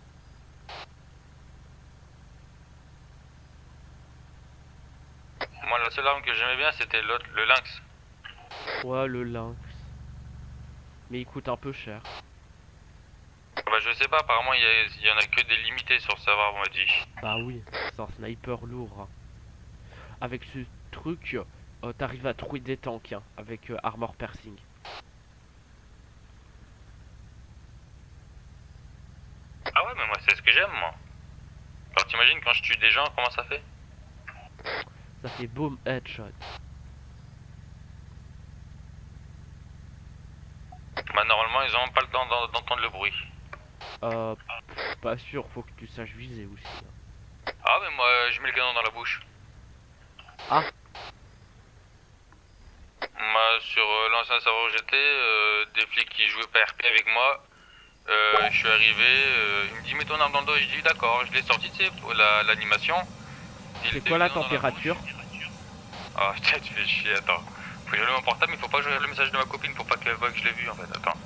Moi la seule arme que j'aimais bien c'était l'autre, le lynx. Ouais, le lynx. Mais il coûte un peu cher. Bah je sais pas, apparemment il y en a que des limités sur le serveur, on m'a dit. Bah oui, c'est un sniper lourd. Hein. Avec ce truc, t'arrives à trouver des tanks hein, avec armor piercing. Ah ouais, mais moi c'est ce que j'aime moi. Alors t'imagines quand je tue des gens, comment ça fait? Ça fait boom headshot. Bah normalement ils ont pas le temps d'entendre le bruit. Pas sûr, faut que tu saches viser aussi. Hein. Ah mais moi je mets le canon dans la bouche. Ah. Moi sur l'ancien serveur où j'étais, des flics qui jouaient pas RP avec moi, je suis arrivé, il me dit mets ton arme dans le dos et je dis d'accord, je l'ai sorti tu sais pour l'animation. C'est quoi la température? Oh putain tu fais chier, attends. Faut que j'allume mon portable mais faut pas que je regarde le message de ma copine pour pas qu'elle voit que je l'ai vu en fait, attends.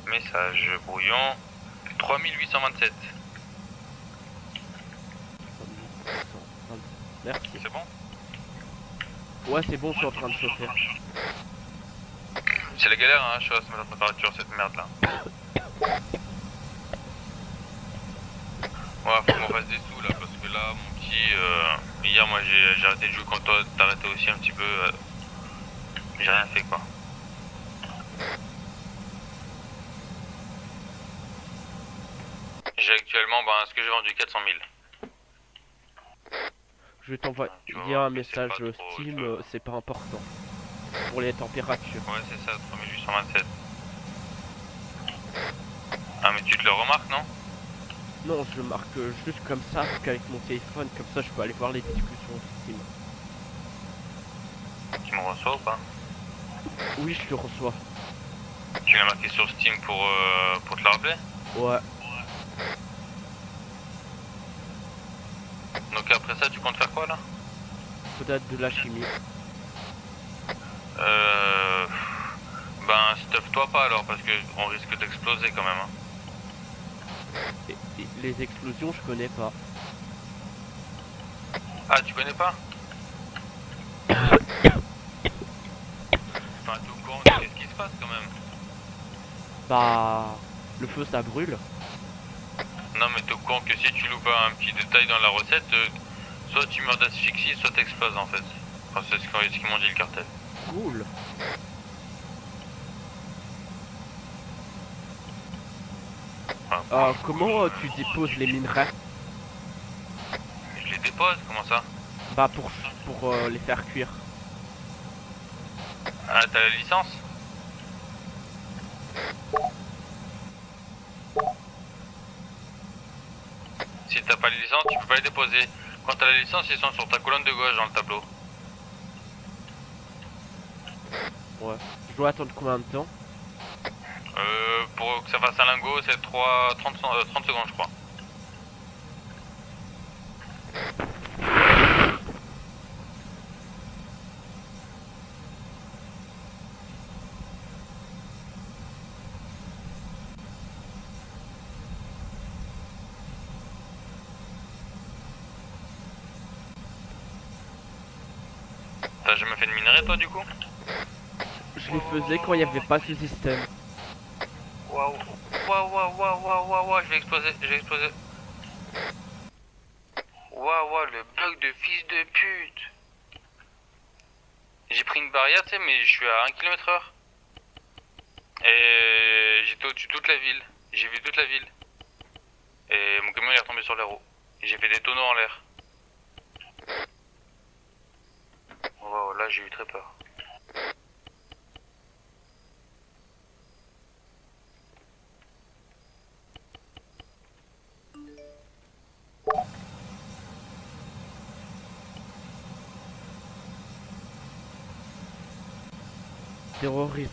Message brouillon 3827. Merci. C'est bon? Ouais, c'est bon, je suis en train de chauffer. C'est la galère, hein, je suis à se mettre la température, cette merde là. Ouais, faut qu'on fasse des sous là, parce que là, mon petit, hier moi j'ai arrêté de jouer quand toi t'arrêtais aussi un petit peu. J'ai rien fait quoi. J'ai actuellement, ce que j'ai vendu 400 000. Je vais t'envoyer un message Steam, c'est pas important. Pour les températures. Ouais, c'est ça, 3827. Ah, mais tu te le remarques, non? Non, je le marque juste comme ça, parce qu'avec mon téléphone, comme ça je peux aller voir les discussions Steam. Tu me reçois ou pas? Oui, je le reçois. Tu l'as marqué sur Steam pour te le rappeler? Ouais. Donc après ça, tu comptes faire quoi là? Peut-être de la chimie. Stuff-toi pas alors, parce que on risque d'exploser quand même. Hein. Et les explosions, je connais pas. Ah, tu connais pas? Enfin, t'es au courant de ce qui se passe quand même. Bah, le feu ça brûle. Non, mais t'es au courant que si tu loupes un petit détail dans la recette, soit tu meurs d'asphyxie, soit t'exploses en fait. Enfin, c'est ce qu'ils m'ont dit le cartel. Cool. Comment tu déposes les minerais? Je les dépose, comment ça? Bah pour les faire cuire. Ah, t'as la licence? Si t'as pas la licence, tu peux pas les déposer. Quand t'as la licence, ils sont sur ta colonne de gauche dans le tableau. Ouais. Je dois attendre combien de temps? Pour que ça fasse un lingot, c'est 30 secondes je crois. T'as jamais fait de minerai toi du coup? Je les faisais quand il n'y avait pas ce système. Waouh, je vais exploser, Waouh, le bug de fils de pute. J'ai pris une barrière, tu sais, mais je suis à 1 km/h. Et j'étais au-dessus de toute la ville. J'ai vu toute la ville. Et mon camion il est retombé sur les roues. J'ai fait des tonneaux en l'air. Waouh, là j'ai eu très peur. Terrorisme.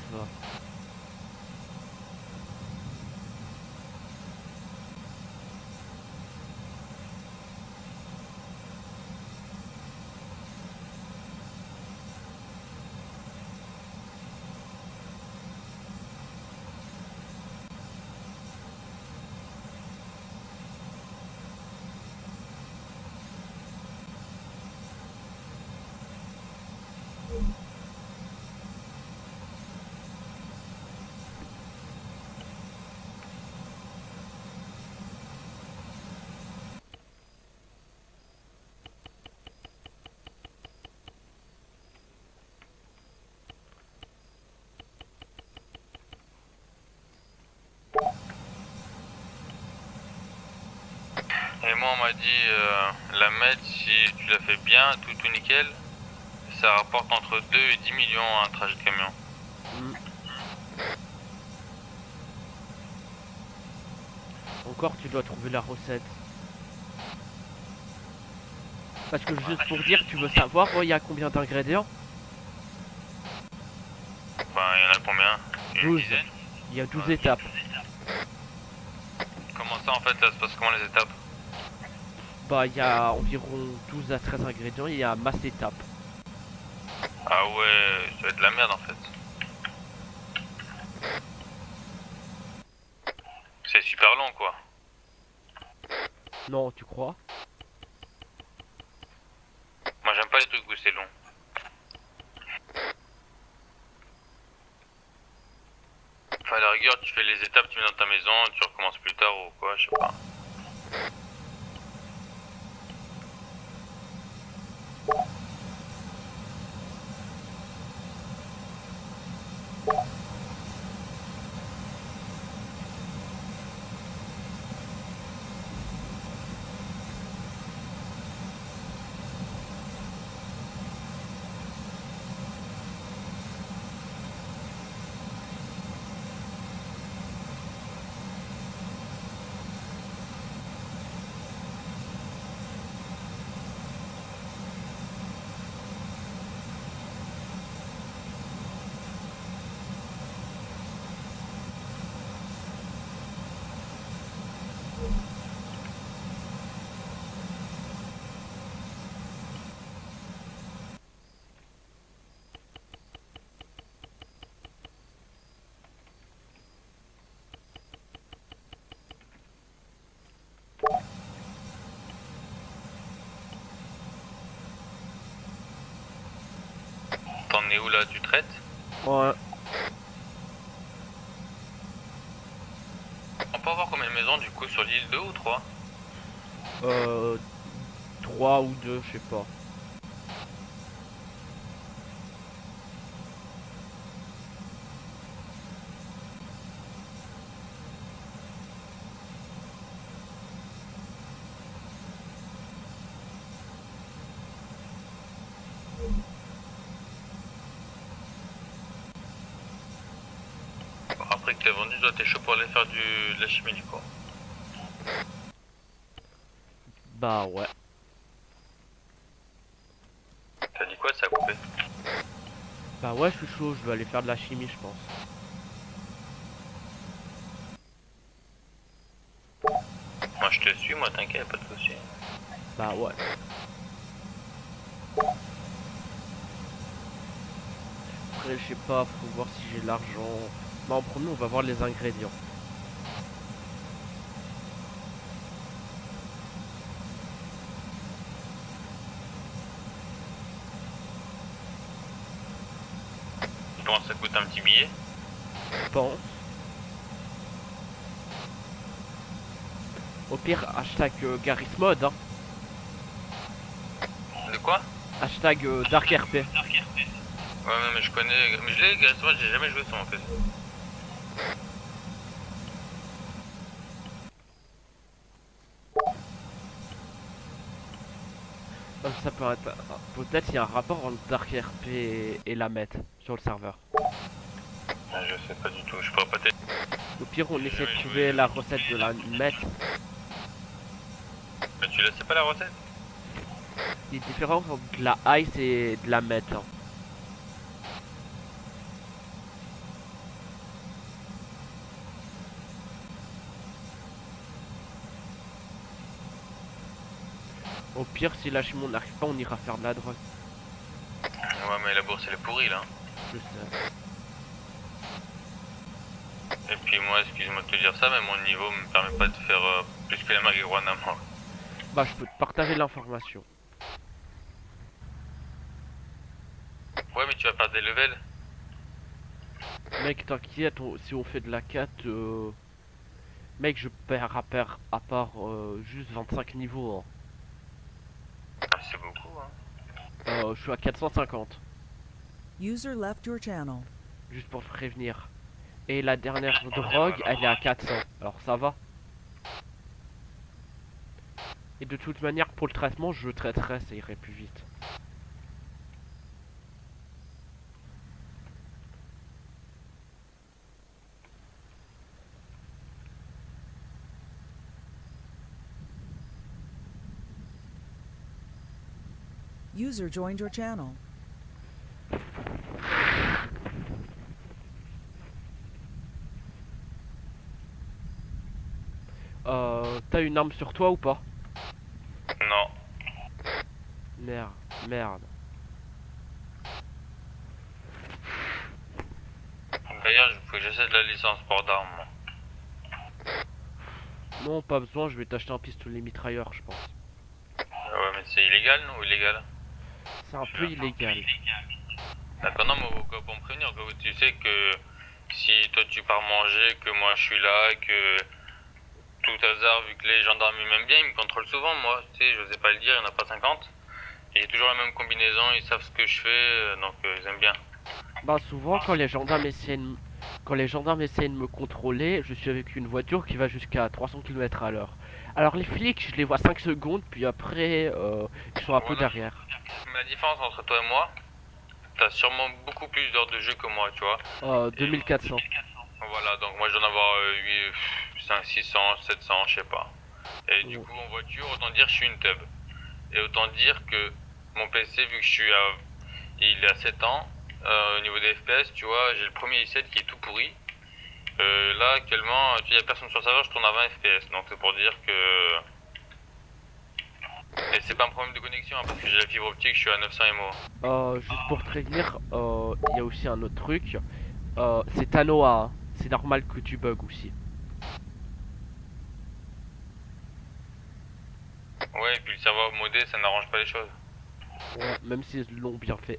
Et moi on m'a dit la mettre si tu la fais bien, tout nickel, ça rapporte entre 2 et 10 millions un trajet de camion. Encore tu dois trouver la recette. Parce que juste pour dire, tu veux savoir il y a combien d'ingrédients? Enfin il y en a combien? Une 12. dizaine? Il y a 12 étapes. Comment ça en fait, ça se passe comment les étapes? Bah il y a environ 12 à 13 ingrédients, il y a masse d'étapes. Ah ouais, ça va être de la merde en fait. C'est super long quoi. Non, tu crois? Moi j'aime pas les trucs où c'est long. rigueur, tu fais les étapes, tu mets dans ta maison, tu recommences plus tard ou quoi, je sais pas. T'en es où là, tu traites? Ouais. On peut avoir combien de maisons du coup sur l'île, 2 ou 3? 3 ou 2, je sais pas. Après que t'es vendu, toi t'es chaud pour aller faire de la chimie du coup. Bah ouais. T'as dit quoi, ça a coupé? Bah ouais, je suis chaud, je vais aller faire de la chimie, je pense. Moi je te suis, moi t'inquiète, pas de soucis. Bah ouais. Après, je sais pas, faut voir si j'ai l'argent. Bah en premier, on va voir les ingrédients. Tu penses que ça coûte un petit billet? Je pense. Au pire, hashtag Garry's Mod, hein. De quoi? Hashtag DarkRP. Ouais, mais je connais. Mais je l'ai, moi j'ai jamais joué sur mon PC. Ça peut être. Peut-être il y a un rapport entre DarkRP et la MET sur le serveur. Je sais pas du tout, je pourrais pas t'aider. Au pire, on essaie de trouver la recette de la MET. Mais tu la sais pas la recette? Il y a une différence entre de la Ice et de la MET. Hein. Au pire, si la chimie on n'arrive pas, on ira faire de la drogue. Ouais, mais la bourse elle est pourrie là. Je sais. Et puis moi, excuse-moi de te dire ça, mais mon niveau me permet pas de faire plus que la marijuana moi. Bah, je peux te partager l'information. Ouais, mais tu vas perdre des levels. Mec, t'inquiète, si on fait de la 4, mec, je perds à part juste 25 niveaux. Hein. Ah, c'est beaucoup, hein. Je suis à 450, User left your channel. juste pour te prévenir. Et la dernière drogue, elle est à 400, alors ça va. Et de toute manière, pour le traitement, je traiterai, ça irait plus vite. User joined your channel. T'as une arme sur toi ou pas? Non. Merde, merde. D'ailleurs, il faut que j'essaie de la licence port d'armes. moi. Non, pas besoin, je vais t'acheter un pistolet mitrailleur, je pense. Ah ouais, mais c'est illégal, non, ou illégal? C'est un peu illégal. D'accord, non, mais pour me prévenir, tu sais que Si toi tu pars manger, que moi je suis là, que tout hasard, vu que les gendarmes ils m'aiment bien, ils me contrôlent souvent, moi, tu sais, j'osais pas le dire, il n'y en a pas 50. Et j'ai toujours la même combinaison, ils savent ce que je fais, donc ils aiment bien. Bah souvent quand les gendarmes essaient de quand les gendarmes essaient de me contrôler, je suis avec une voiture qui va jusqu'à 300 km à l'heure. Alors les flics, je les vois 5 secondes, puis après, ils sont un peu Voilà. derrière. Mais la différence entre toi et moi, t'as sûrement beaucoup plus d'heures de jeu que moi, tu vois. 2400. Voilà, donc moi je dois en avoir 5, 600, 700, je sais pas. Et du Ouais. coup en voiture, autant dire que je suis une teub. Et autant dire que mon PC, vu que il est à 7 ans, au niveau des FPS, tu vois, j'ai le premier i7 qui est tout pourri. Là actuellement, il n'y a personne sur le serveur, je tourne à 20 FPS, donc c'est pour dire que... Et c'est pas un problème de connexion, hein, parce que j'ai la fibre optique, je suis à 900 MO. Juste pour te prévenir, il y a aussi un autre truc. C'est Tanoa, hein. C'est normal que tu bugs aussi. Ouais, et puis le serveur modé, ça n'arrange pas les choses. Ouais, même s'ils l'ont bien fait.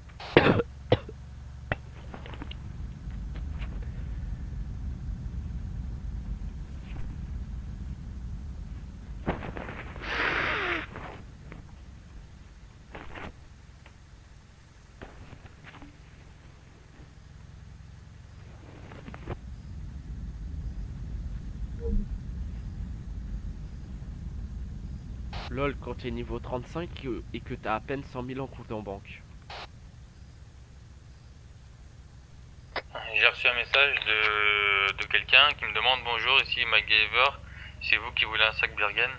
LOL, quand t'es niveau 35 et que t'as à peine 100 000 en compte en banque. J'ai reçu un message de quelqu'un qui me demande bonjour, ici MacGyver, c'est vous qui voulez un sac Bergen?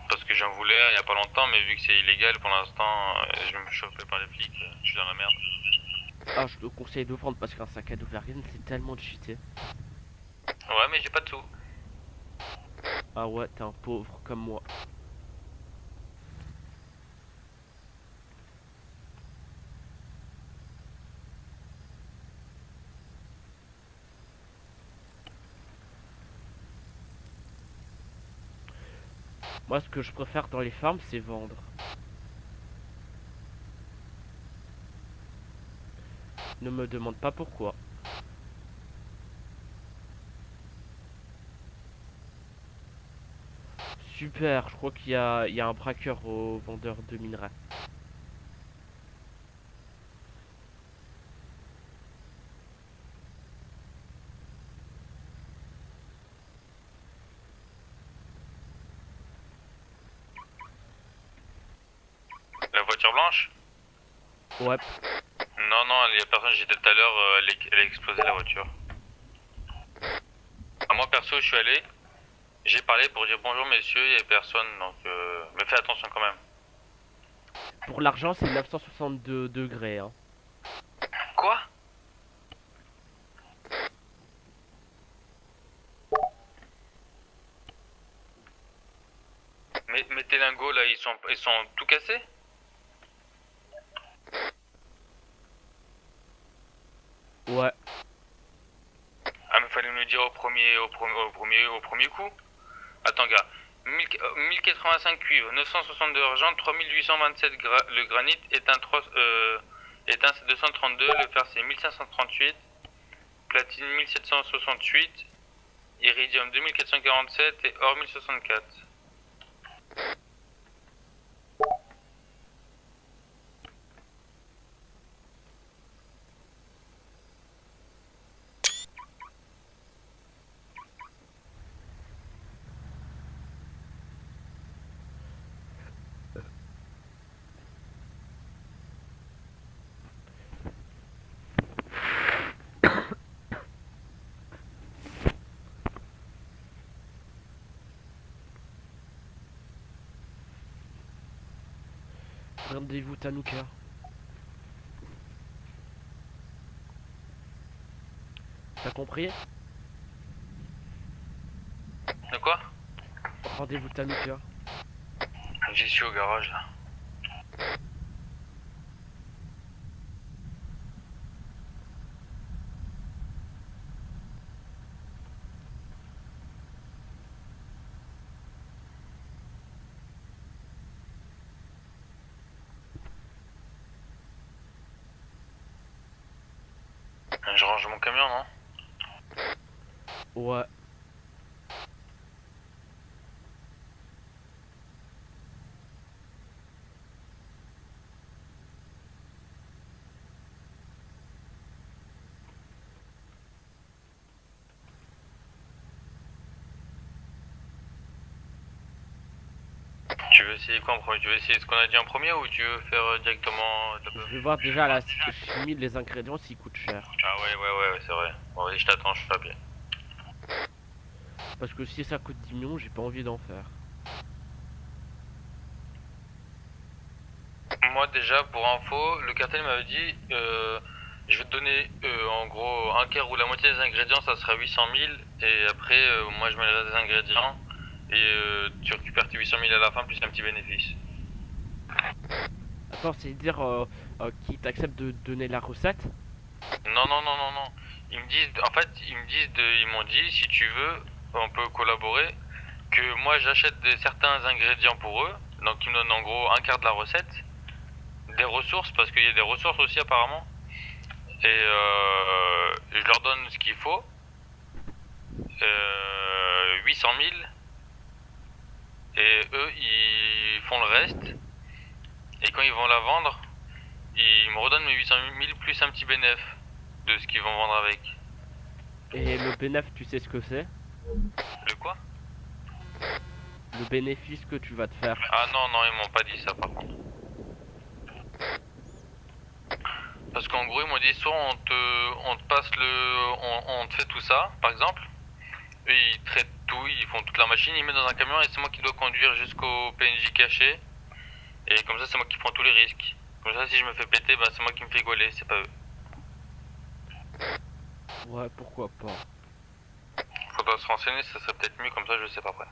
Parce que j'en voulais il y a pas longtemps, mais vu que c'est illégal pour l'instant, je me chauffais par les flics, je suis dans la merde. Ah, je te conseille de prendre parce qu'un sac à dos Vergen, c'est tellement cheaté. Ouais, mais j'ai pas de sous. Ah ouais, t'es un pauvre comme moi. Moi, ce que je préfère dans les farms, c'est vendre. Ne me demande pas pourquoi. Super, je crois il y a un braqueur au vendeur de minerais. La voiture blanche? Ouais, Non, non, il y a personne, j'étais tout à l'heure, elle a explosé la voiture. Ah, moi perso, je suis allé, j'ai parlé pour dire bonjour messieurs, il y a personne, donc mais fais attention quand même. pour l'argent, c'est 962 degrés. Hein. Quoi? Mais tes lingots là, ils sont tout cassés? Ouais, Ah, mais fallait me le dire au premier coup. Attends, gars. 1085 cuivre, 962 argent, 3827 le granit est un 232, le fer c'est 1538, platine 1768, iridium 2447 et or 1064. rendez-vous Tanuka. T'as compris? De quoi? Rendez-vous Tanuka. J'y suis au garage là. Je range mon camion, non? Ouais. Tu veux essayer quoi en premier? Tu veux essayer ce qu'on a dit en premier ou tu veux faire directement Je vais voir déjà la chimie des ingrédients s'ils coûtent cher. Ah ouais, c'est vrai. Bon, vas-y, je t'attends, je suis à pied. Parce que si ça coûte 10 millions, j'ai pas envie d'en faire. Moi, déjà, pour info, le cartel m'avait dit je vais te donner en gros un quart ou la moitié des ingrédients, ça sera 800 000. Et après, moi, je mets le reste des ingrédients. Et tu récupères tes 800 000 à la fin, plus un petit bénéfice. Attends, c'est dire qu'ils t'acceptent de donner la recette? Non. Ils me disent, en fait, ils m'ont dit, si tu veux, on peut collaborer, que moi j'achète certains ingrédients pour eux, donc ils me donnent en gros un quart de la recette, des ressources, parce qu'il y a des ressources aussi apparemment, et je leur donne ce qu'il faut, 800 000, et eux ils font le reste, et quand ils vont la vendre, ils me redonnent mes 800 000 plus un petit bénéf de ce qu'ils vont vendre avec. Et le bénéf, tu sais ce que c'est? Le quoi? Le bénéfice que tu vas te faire. Ah non, ils m'ont pas dit ça par contre. Parce qu'en gros, ils m'ont dit soit on te passe on te fait tout ça, par exemple. Eux, ils traitent tout, ils font toute la machine, ils mettent dans un camion et c'est moi qui dois conduire jusqu'au PNJ caché. Et comme ça, c'est moi qui prends tous les risques. Comme ça, si je me fais péter, bah, c'est moi qui me fais gauler, c'est pas eux. Ouais, pourquoi pas. Faudra se renseigner, ça serait peut-être mieux, comme ça, je sais pas après.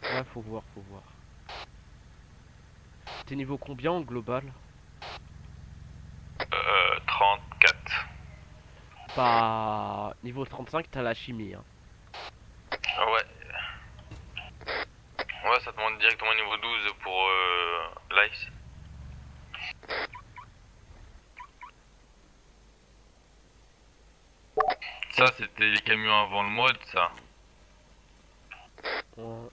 Ouais, faut voir. T'es niveau combien en global? 34. Bah, niveau 35, t'as la chimie. Hein. Ouais. Ouais, ça te demande directement niveau 12 pour l'ICE. Ça, c'était les camions avant le mode, ça. Ouais.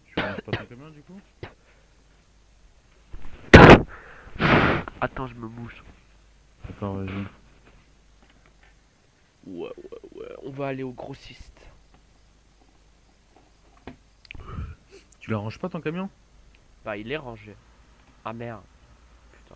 Tu ranges pas ton camion du coup? Attends, je me bouge. D'accord, vas-y. Ouais. On va aller au grossiste. Tu la ranges pas ton camion? Bah, il est rangé. Ah merde. Putain.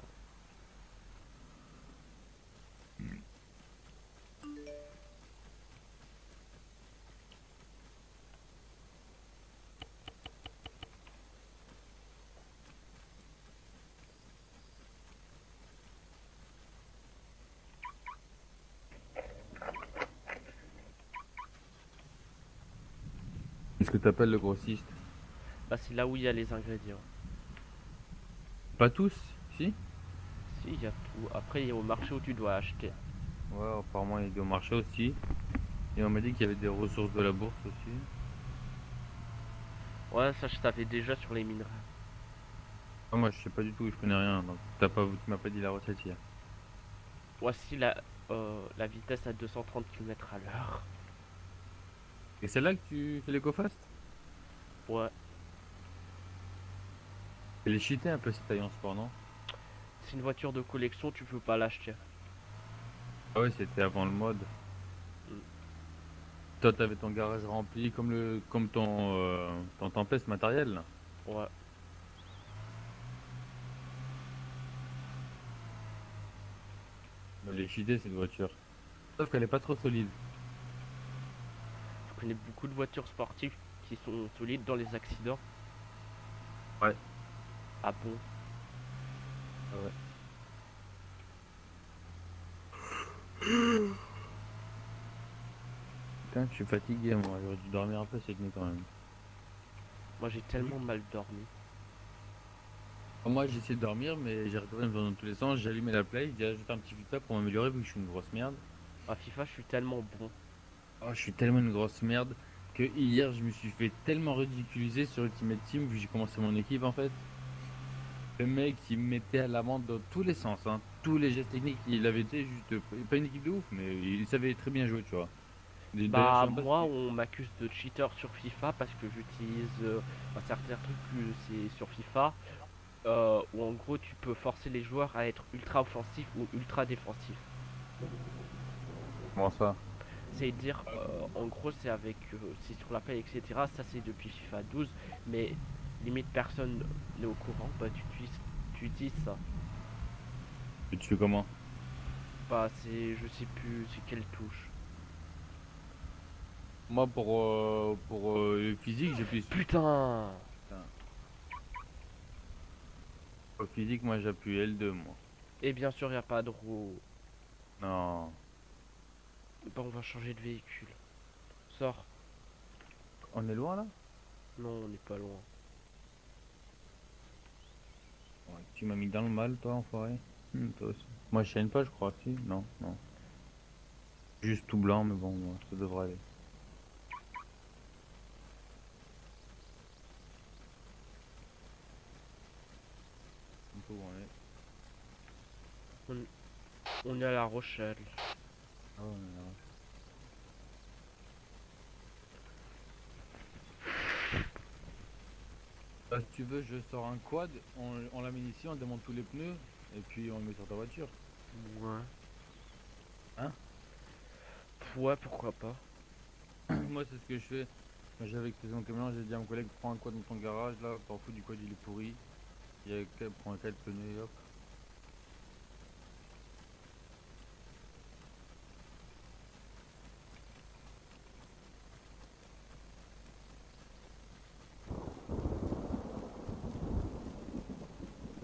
Qu'est-ce que t'appelles le grossiste? Bah, c'est là où il y a les ingrédients. Pas tous, si? Si, il y a tout. Après, il y a au marché où tu dois acheter. Ouais, apparemment il est au marché aussi. Et on m'a dit qu'il y avait des ressources de la bourse aussi. Ouais, ça, je savais déjà sur les minerais. Ah, moi je sais pas du tout, je connais rien, donc tu m'as pas dit la recette hier. Voici la vitesse à 230 km/h. Et c'est là que tu fais l'éco-fast? Ouais. Elle est cheatée un peu cette taille en sport, non? C'est une voiture de collection, tu peux pas l'acheter. Ah ouais, c'était avant le mode. Toi t'avais ton garage rempli comme ton Tempest matériel là. Ouais. Elle est cheatée cette voiture. Sauf qu'elle est pas trop solide. Je connais beaucoup de voitures sportives qui sont solides dans les accidents. Ouais. Ah bon? Ah ouais. Putain, je suis fatigué moi, j'aurais dû dormir un peu cette nuit quand même. Moi j'ai tellement mal dormi. Moi j'ai essayé de dormir mais j'ai regardé dans tous les sens, j'ai allumé la play, j'ai ajouté un petit FIFA pour m'améliorer vu que je suis une grosse merde. À FIFA, je suis tellement bon. Oh, je suis tellement une grosse merde que hier je me suis fait tellement ridiculiser sur Ultimate Team vu que j'ai commencé mon équipe en fait. Le mec, il me mettait à l'amende dans tous les sens, hein. Tous les gestes techniques, il avait été juste. Pas une équipe de ouf, mais il savait très bien jouer, tu vois. D'ailleurs, je sais Bah même pas moi si. on m'accuse de cheater sur FIFA parce que j'utilise un certain truc que c'est sur FIFA où en gros tu peux forcer les joueurs à être ultra offensifs ou ultra défensifs. Comment ça? C'est dire en gros c'est avec c'est sur la paille etc. Ça c'est depuis FIFA 12 mais limite personne n'est au courant bah tu utilises ça. Et tu fais comment? Bah c'est je sais plus c'est quelle touche. Moi, pour le physique, j'appuie sur. Putain. Putain. Pour le physique, moi, j'appuie L2, moi. Et bien sûr il n'y a pas de roue. Non. Bah on va changer de véhicule. Sors. On est loin, là? Non on n'est pas loin. Ouais, tu m'as mis dans le mal, toi, enfoiré. Toi aussi. Moi, je chaîne pas, je crois, si? Non, non. Juste tout blanc, mais bon, ça devrait aller. Un peu où on est. On est à La Rochelle. Ah ouais, on est là. Bah, si tu veux, je sors un quad, on l'amène ici, on démonte tous les pneus, et puis on le met sur ta voiture. Ouais. Hein? Ouais, pourquoi pas. Moi, c'est ce que je fais. Quand j'avais explosé mon camion, j'ai dit à mon collègue, prends un quad dans ton garage, là, t'en fous du quad, il est pourri. Il y a prends un 4 pneus et hop.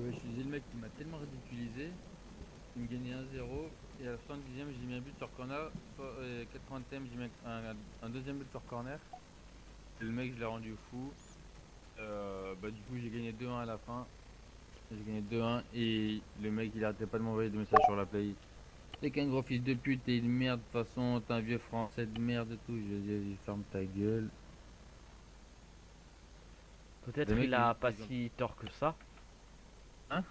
Je suis le mec qui m'a tellement ridiculisé, il me gagnait 1-0, et à la 70e, j'ai mis un but sur corner, 80e, j'ai mis un deuxième but sur corner, et le mec, je l'ai rendu fou. Bah, du coup, j'ai gagné 2-1 à la fin. J'ai gagné 2-1, et le mec, il arrêtait pas de m'envoyer des messages sur la play. T'es qu'un gros fils de pute, t'es une merde, de toute façon, t'es un vieux français de merde et tout. Je lui ai dit, ferme ta gueule. Peut-être Le mec, il a pas si tort que ça. Hein?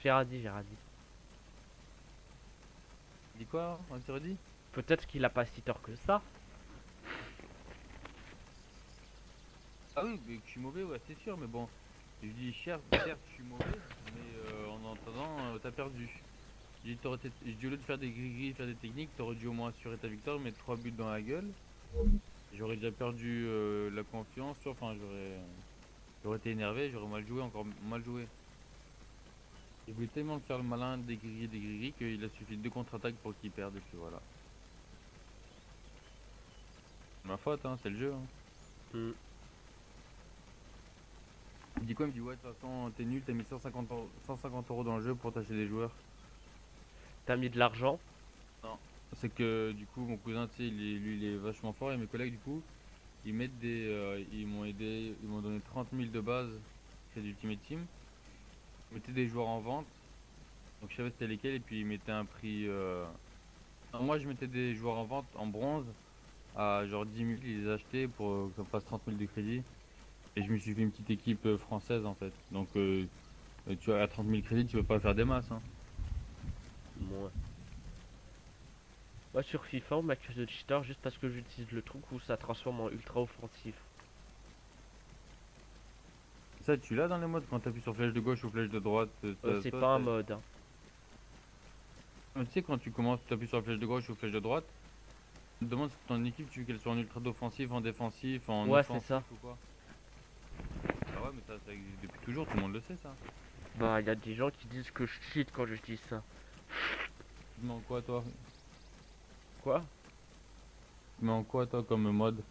J'ai radis, j'ai radis. Dis quoi? On s'est redit? Peut-être qu'il a pas si tort que ça. Ah oui, mais que je suis mauvais, ouais, c'est sûr, mais bon. Je dis, certes, je suis mauvais, mais en entendant, t'as perdu. J'ai dit, j'ai dit, au lieu de faire des gris-gris, faire des techniques, t'aurais dû au moins assurer ta victoire, mettre 3 buts dans la gueule. J'aurais déjà perdu la confiance, tu vois, enfin, j'aurais été énervé, j'aurais mal joué, encore mal joué. Il voulait tellement faire le malin des gris qu'il a suffi de 2 contre-attaques pour qu'il perde, et puis voilà. C'est ma faute, hein, c'est le jeu. Hein. Mm. Il me dit quoi? Il me dit, ouais, de toute façon, t'es nul, t'as mis 150 euros dans le jeu pour t'acheter des joueurs. T'as mis de l'argent. Non. C'est que du coup, mon cousin, tu sais, lui, il est vachement fort, et mes collègues, du coup, ils mettent ils m'ont aidé, ils m'ont donné 30 000 de base, c'est du Ultimate Team. Ils mettaient des joueurs en vente, donc je savais c'était lesquels, et puis ils mettaient un prix. Non, moi, je mettais des joueurs en vente en bronze à genre 10 000, ils les achetaient pour que ça me fasse 30 000 de crédit. Et je me suis fait une petite équipe française en fait. Donc, tu vois, à 30 000 crédits, tu peux pas faire des masses. Hein. Moi. Moi sur FIFA on m'accuse de cheater juste parce que j'utilise le truc où ça transforme en ultra offensif. Ça, tu l'as dans les modes quand t'appuies sur flèche de gauche ou flèche de droite. C'est pas un mode. Hein. Tu sais, quand tu commences, tu appuies sur la flèche de gauche ou flèche de droite, tu te demandes si ton équipe, tu veux qu'elle soit en ultra offensif, en défensif, en Ouais, offensif c'est ça. ou quoi. Ah ouais, mais ça existe depuis toujours, tout le monde le sait ça. Bah, il y a des gens qui disent que je cheat quand je dis ça. Tu mets en quoi toi? Quoi? Tu mets en quoi toi comme mode?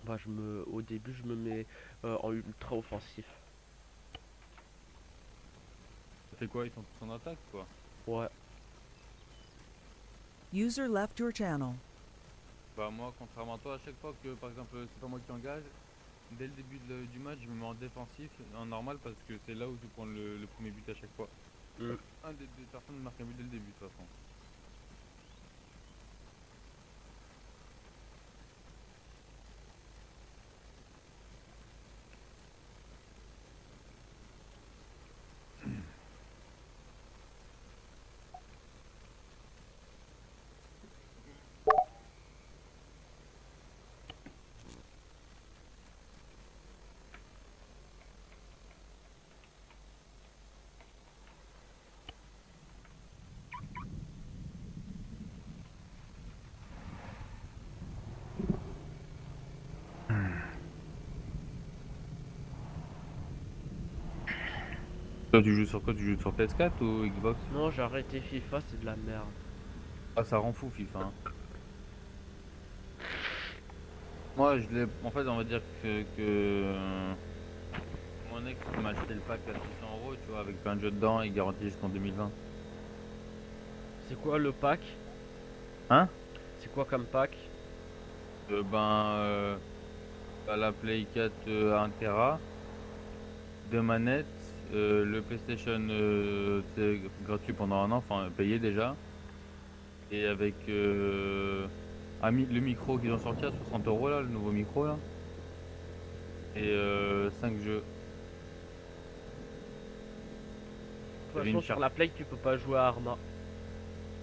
Bah, au début, je me mets en ultra offensif. Ça fait quoi? Ils sont tous en attaque quoi? Ouais. User left your channel. Bah moi, contrairement à toi, à chaque fois que par exemple c'est pas moi qui engage, dès le début du match, je me mets en défensif, en normal, parce que c'est là où je prends le premier but à chaque fois. Un des deux personnes marque un but dès le début de toute façon. Toi, tu joues sur quoi? Tu joues sur PS4 ou Xbox? Non, j'ai arrêté FIFA, c'est de la merde. Ah, ça rend fou FIFA, hein. Moi, je l'ai. En fait, on va dire que mon ex m'a acheté le pack à 600 €, tu vois, avec plein de jeux dedans et garanti jusqu'en 2020. C'est quoi le pack? Hein? C'est quoi comme pack? T'as la Play 4 1 Tera, 2 manettes, le PlayStation c'est gratuit pendant un an, enfin payé déjà, et avec le micro qu'ils ont sorti à 60 € là, le nouveau micro là, et 5 jeux. De toute T'avais façon, une sur carte. la Play, tu peux pas jouer à Arma.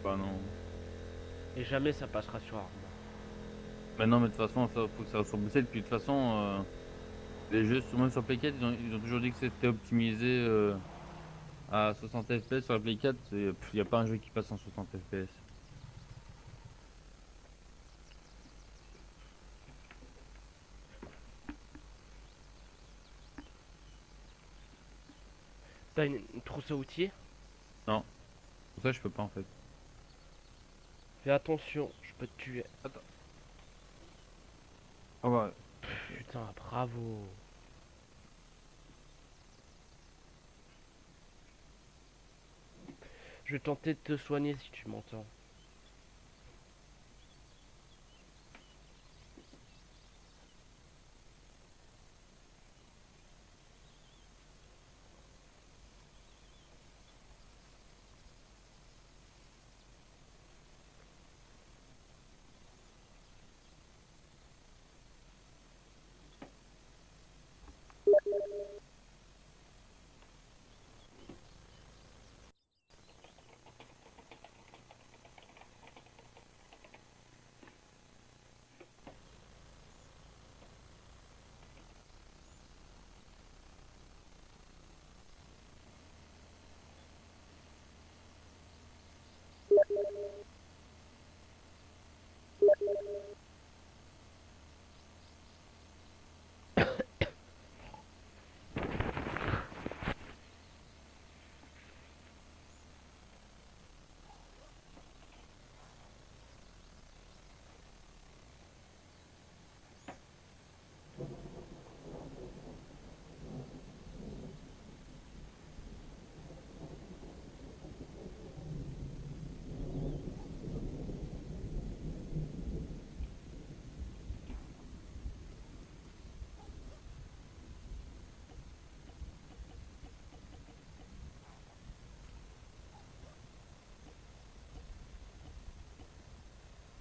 Bah non. Et jamais ça passera sur Arma. Bah non, mais de toute façon, ça faut que ça soit sur PC. Puis de toute façon, les jeux, même sur Play 4, ils ont toujours dit que c'était optimisé à 60 FPS sur la Play 4. Il n'y a pas un jeu qui passe en 60 FPS. T'as une trousse à outils? Non, pour ça, je peux pas en fait. Fais attention, je peux te tuer. Attends. Ah ouais. Putain, bravo. Je vais tenter de te soigner si tu m'entends.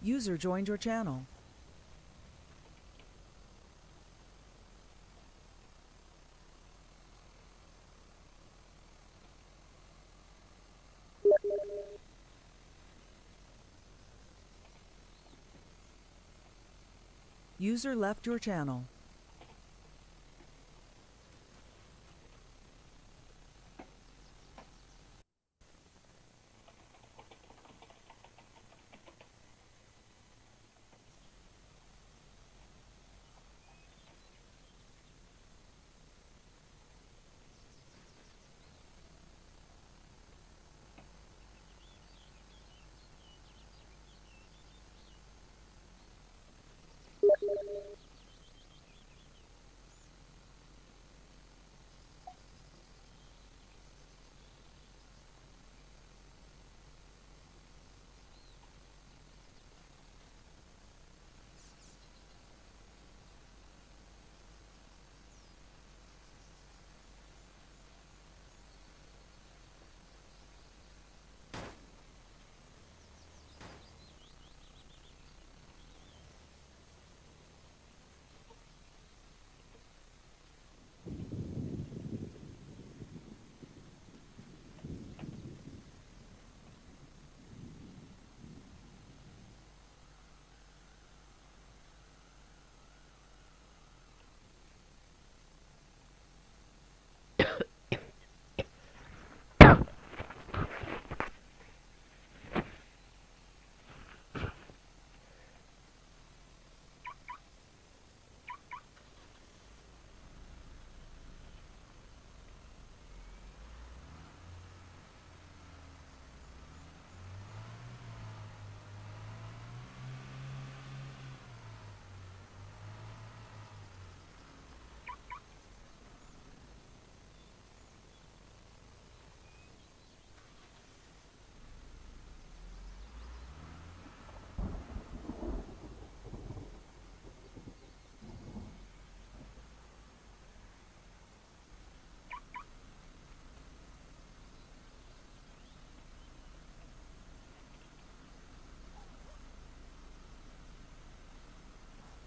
User joined your channel. User left your channel.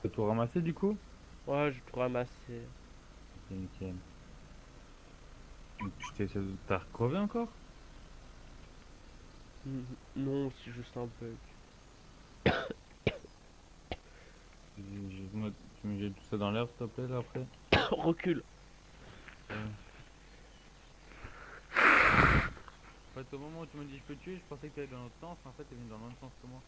T'as tout ramassé du coup? Ouais, j'ai tout ramassé. Ok, nickel. Donc, t'as recrevé encore? Non, c'est juste un bug. Tu me jettes tout ça dans l'air s'il te plaît là après? Recule. Ouais. En fait, au moment où tu m'as dit je peux tuer, je pensais que t'allais dans l'autre sens, en fait t'es venu dans le même sens que moi.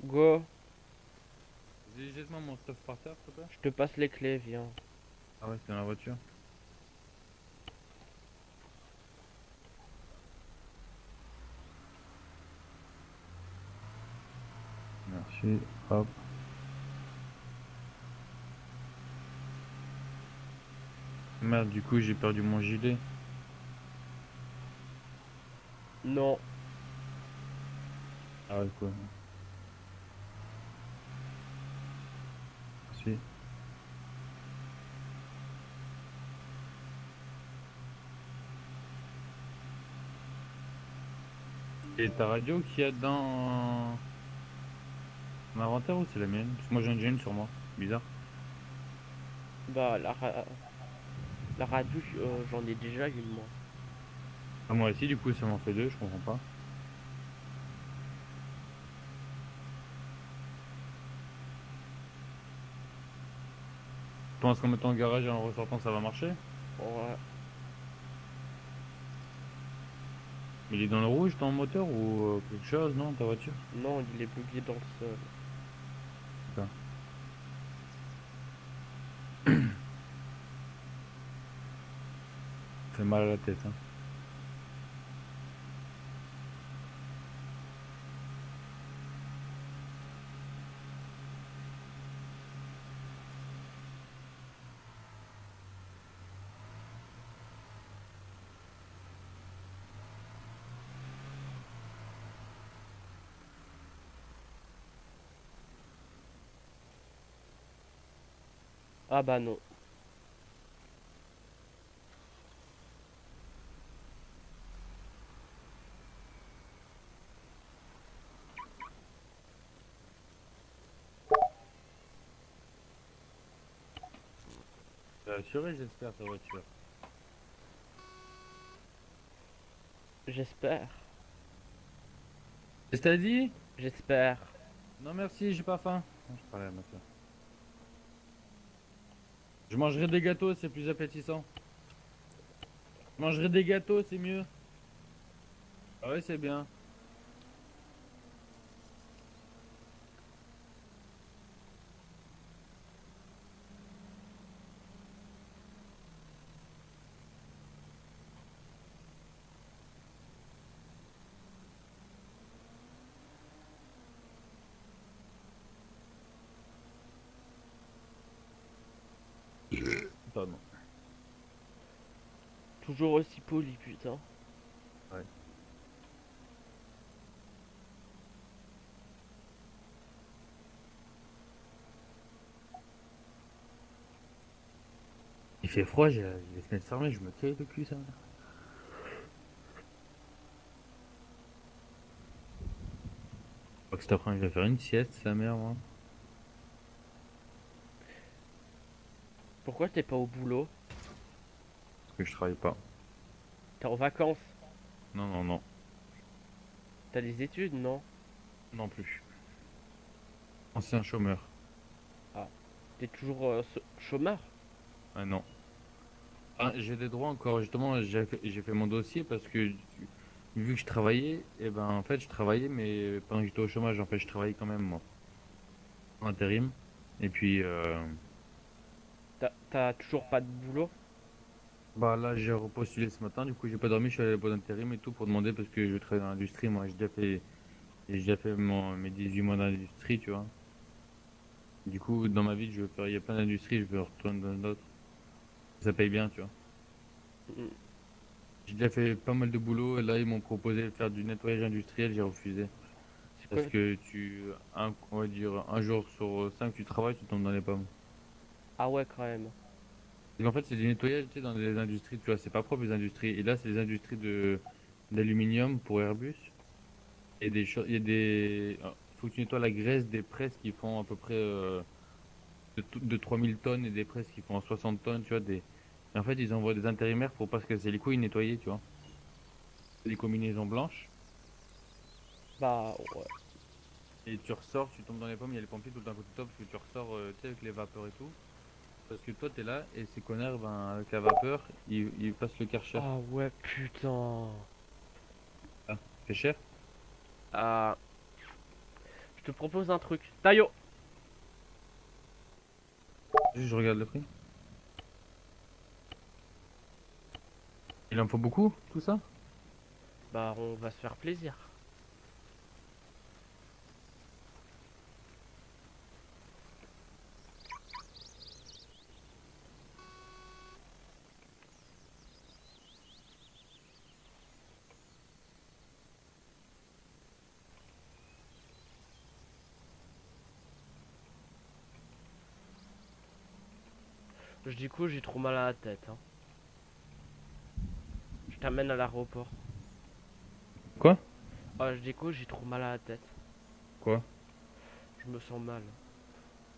Go, Vas-y, jette-moi mon stuff par terre s'il te plaît. je te passe les clés, viens. Ah ouais, c'est dans la voiture. Merci, hop. Merde, du coup j'ai perdu mon gilet. Non, Ah ouais, quoi. Merci. Et ta radio qu'il y a dans l'inventaire ou c'est la mienne? Parce que moi j'en ai déjà une sur moi. Bizarre. bah la radio, j'en ai déjà une moi. Ah, moi aussi, du coup ça m'en fait deux, je comprends pas. Tu penses qu'en mettant au garage et en ressortant ça va marcher? Ouais. Il est dans le rouge ton moteur ou quelque chose, non, ta voiture? Non, il est bugué dans le sol. D'accord. Ça fait mal à la tête, hein. Ah bah non. T'as assuré, j'espère, ta voiture. J'espère. Qu'est-ce que t'as dit? J'espère. Non merci, j'ai pas faim. Non, je parlais à ma soeur. Je mangerai des gâteaux, c'est plus appétissant. Je mangerai des gâteaux, c'est mieux. Ah ouais, c'est bien. Pardon. Toujours aussi poli, putain. Ouais. Il fait froid, j'ai les fenêtres fermées, je me caille le cul ça. Je crois que cet après-midi je vais faire une sieste, sa mère, moi. Pourquoi t'es pas au boulot? Parce que je travaille pas. T'es en vacances? Non, non, non. T'as des études, non? Non plus. Ancien chômeur. T'es toujours chômeur? Ah non. Ah, j'ai des droits encore, justement, j'ai fait mon dossier parce que vu que je travaillais, et ben en fait je travaillais, mais pendant que j'étais au chômage, en fait je travaillais quand même moi, en intérim. Et puis T'as toujours pas de boulot? bah là j'ai repostulé ce matin, du coup j'ai pas dormi, je suis allé à la boîte d'intérim et tout pour demander parce que je travaille dans l'industrie, moi j'ai déjà fait mes 18 mois d'industrie, tu vois. Du coup dans ma vie je veux faire, il y a plein d'industries, je veux retourner dans d'autres. Ça paye bien, tu vois. Mm. J'ai déjà fait pas mal de boulot et là ils m'ont proposé de faire du nettoyage industriel, j'ai refusé. C'est quoi? Parce que on va dire, un jour sur 5 tu travailles, tu tombes dans les pommes. Ah ouais, quand même. Parce qu'en fait, c'est du nettoyage, tu sais, dans les industries, tu vois, c'est pas propre les industries. Et là, c'est les industries d'aluminium pour Airbus. Et des choses, il y a des, faut que tu nettoies la graisse des presses qui font à peu près de 3000 tonnes et des presses qui font 60 tonnes, tu vois. Et en fait, ils envoient des intérimaires pour pas se casser les couilles nettoyer, tu vois. Les combinaisons blanches. Bah ouais. Et tu ressors, tu tombes dans les pommes, il y a les pompiers tout le temps à côté de toi parce que tu ressors, tu sais, avec les vapeurs et tout. Parce que toi, t'es là et ces connards, ben, avec la vapeur, ils passent le Karcher. Ah ouais, putain. Ah, c'est cher? Ah, je te propose un truc. Tayo! Juste, je regarde le prix. Il en faut beaucoup, tout ça? Bah, on va se faire plaisir. Je dis coup, j'ai trop mal à la tête. Hein. Je t'amène à l'aéroport. Quoi? Ah, je dis coup, j'ai trop mal à la tête. Quoi? Je me sens mal.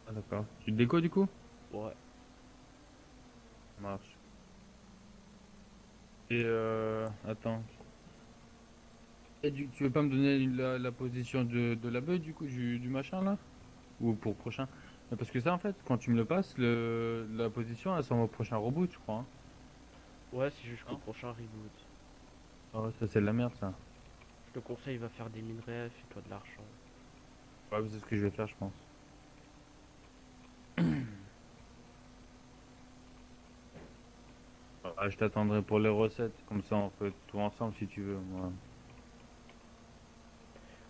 Ah, d'accord. Tu te déco du coup? Ouais. Ça marche. Et attends. Et tu veux pas me donner la position de la bœuf du coup, du machin là? Ou pour prochain? Parce que ça, en fait, quand tu me le passes, la position, elle s'en va au prochain reboot, je crois. Hein. Ouais, c'est jusqu'au Non. prochain reboot. Ah ouais, ça c'est de la merde ça. Je te conseille, va faire des minerais, fais-toi de l'argent. Ouais, c'est ce que je vais faire, je pense. Ah, je t'attendrai pour les recettes, comme ça on fait tout ensemble si tu veux. Moi.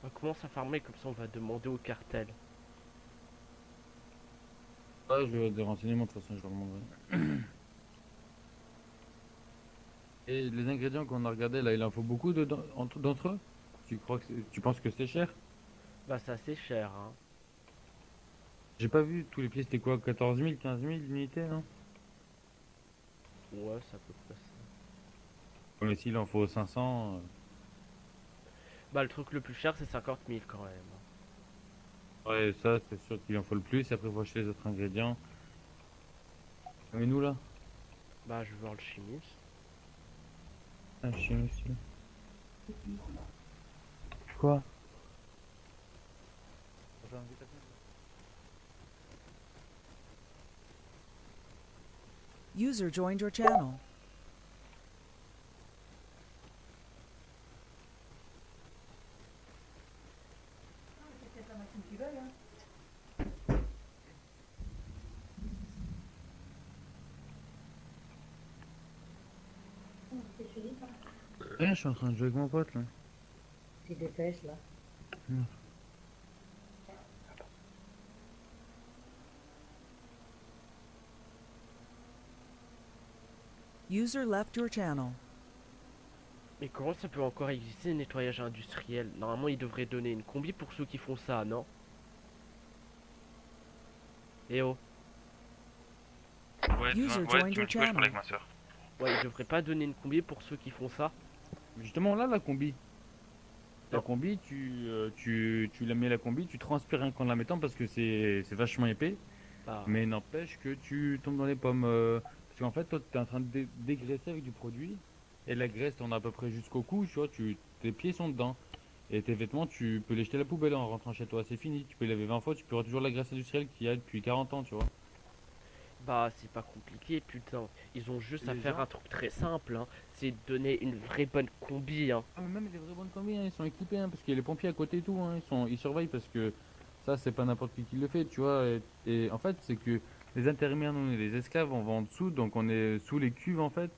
On commence à farmer, comme ça on va demander au cartel. Ouais, je veux des renseignements, de toute façon, je leur demanderai. Et les ingrédients qu'on a regardés là, il en faut beaucoup d'entre eux? Tu penses que c'est cher? Bah, c'est assez cher, hein. J'ai pas vu, tous les pieds c'était quoi? 14 000, 15 000 unités, non? Ouais, c'est à peu près ça. Ouais, mais s'il en faut 500. Bah, le truc le plus cher, c'est 50 000 quand même. Ouais, ça c'est sûr qu'il en faut le plus. Après, faut acheter les autres ingrédients. Mais nous là? Bah, je vais voir le chimiste. Ah, chez monsieur. Quoi? User joined your channel. Rien, je suis en train de jouer avec mon pote là. Tu dépêches là. User left your channel. Mais comment ça peut encore exister le nettoyage industriel? Normalement, ils devraient donner une combi pour ceux qui font ça, non? Eh oh. Ouais, User ouais, joined tu your me dis quoi, je channel. parlais avec ma soeur. Ouais, ils devraient pas donner une combi pour ceux qui font ça. Justement, là, la combi. La Non. combi, tu la mets la combi, tu transpires rien qu'en la mettant parce que c'est vachement épais. Bah, Mais n'empêche que tu tombes dans les pommes. Parce qu'en fait, toi, tu es en train de dégraisser avec du produit. Et la graisse, t'en as à peu près jusqu'au cou, tu vois, tes pieds sont dedans. Et tes vêtements, tu peux les jeter à la poubelle en rentrant chez toi, c'est fini. Tu peux les laver 20 fois, tu peux avoir toujours la graisse industrielle qu'il y a depuis 40 ans, tu vois. Bah, c'est pas compliqué, putain. Ils ont juste Et à les faire gens un truc très simple, hein. C'est de donner une vraie bonne combi, hein. Ah, mais même les vrais bonnes combis, hein, ils sont équipés, hein, parce qu'il y a les pompiers à côté et tout, hein, ils surveillent parce que ça, c'est pas n'importe qui le fait, tu vois. Et en fait, c'est que les intérimaires, nous, on est les esclaves, on va en dessous, donc on est sous les cuves, en fait,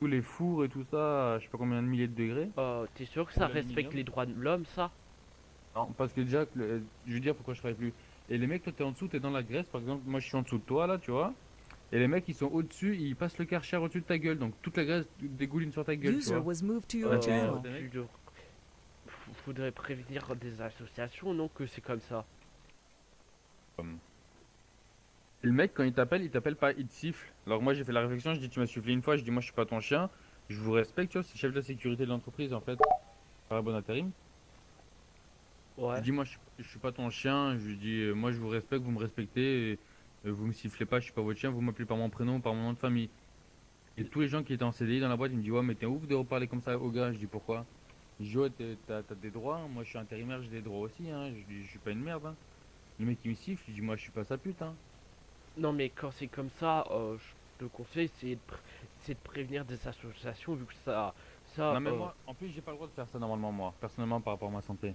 sous les fours et tout ça, à je sais pas combien de milliers de degrés. T'es sûr que Pour ça respecte l'aluminium. les droits de l'homme, ça? Non, parce que déjà, je veux dire pourquoi je travaille plus. Et les mecs, toi, t'es en dessous, t'es dans la graisse, par exemple, moi, je suis en dessous de toi, là, tu vois. Et les mecs, ils sont au-dessus, ils passent le karcher au-dessus de ta gueule, donc toute la graisse dégouline sur ta gueule, tu User vois. was moved to your Ouais, channel. Faudrait prévenir des associations, non, que c'est comme ça. Et le mec, quand il t'appelle pas, il te siffle. Alors moi, j'ai fait la réflexion, je dis, tu m'as sifflé une fois, je dis, moi, je suis pas ton chien, je vous respecte, tu vois, c'est le chef de la sécurité de l'entreprise, en fait, par la bonne intérim. Ouais. Je dis, moi, je suis pas ton chien, je lui dis, moi, je vous respecte, vous me respectez, et, vous me sifflez pas, je suis pas votre chien, vous m'appelez par mon prénom, par mon nom de famille. Et tous les gens qui étaient en CDI dans la boîte, ils me disent, ouais, mais t'es ouf de reparler comme ça au gars. Je dis, pourquoi? Je dis, ouais, t'as des droits, hein. Moi, je suis intérimaire, j'ai des droits aussi, hein. Je dis, je suis pas une merde, hein. Le mec, il me siffle, je dis, moi, je suis pas sa pute, hein. Non, mais quand c'est comme ça, je te conseille, c'est de prévenir des associations, vu que ça, Non, mais moi, en plus, j'ai pas le droit de faire ça normalement, moi, personnellement, par rapport à ma santé.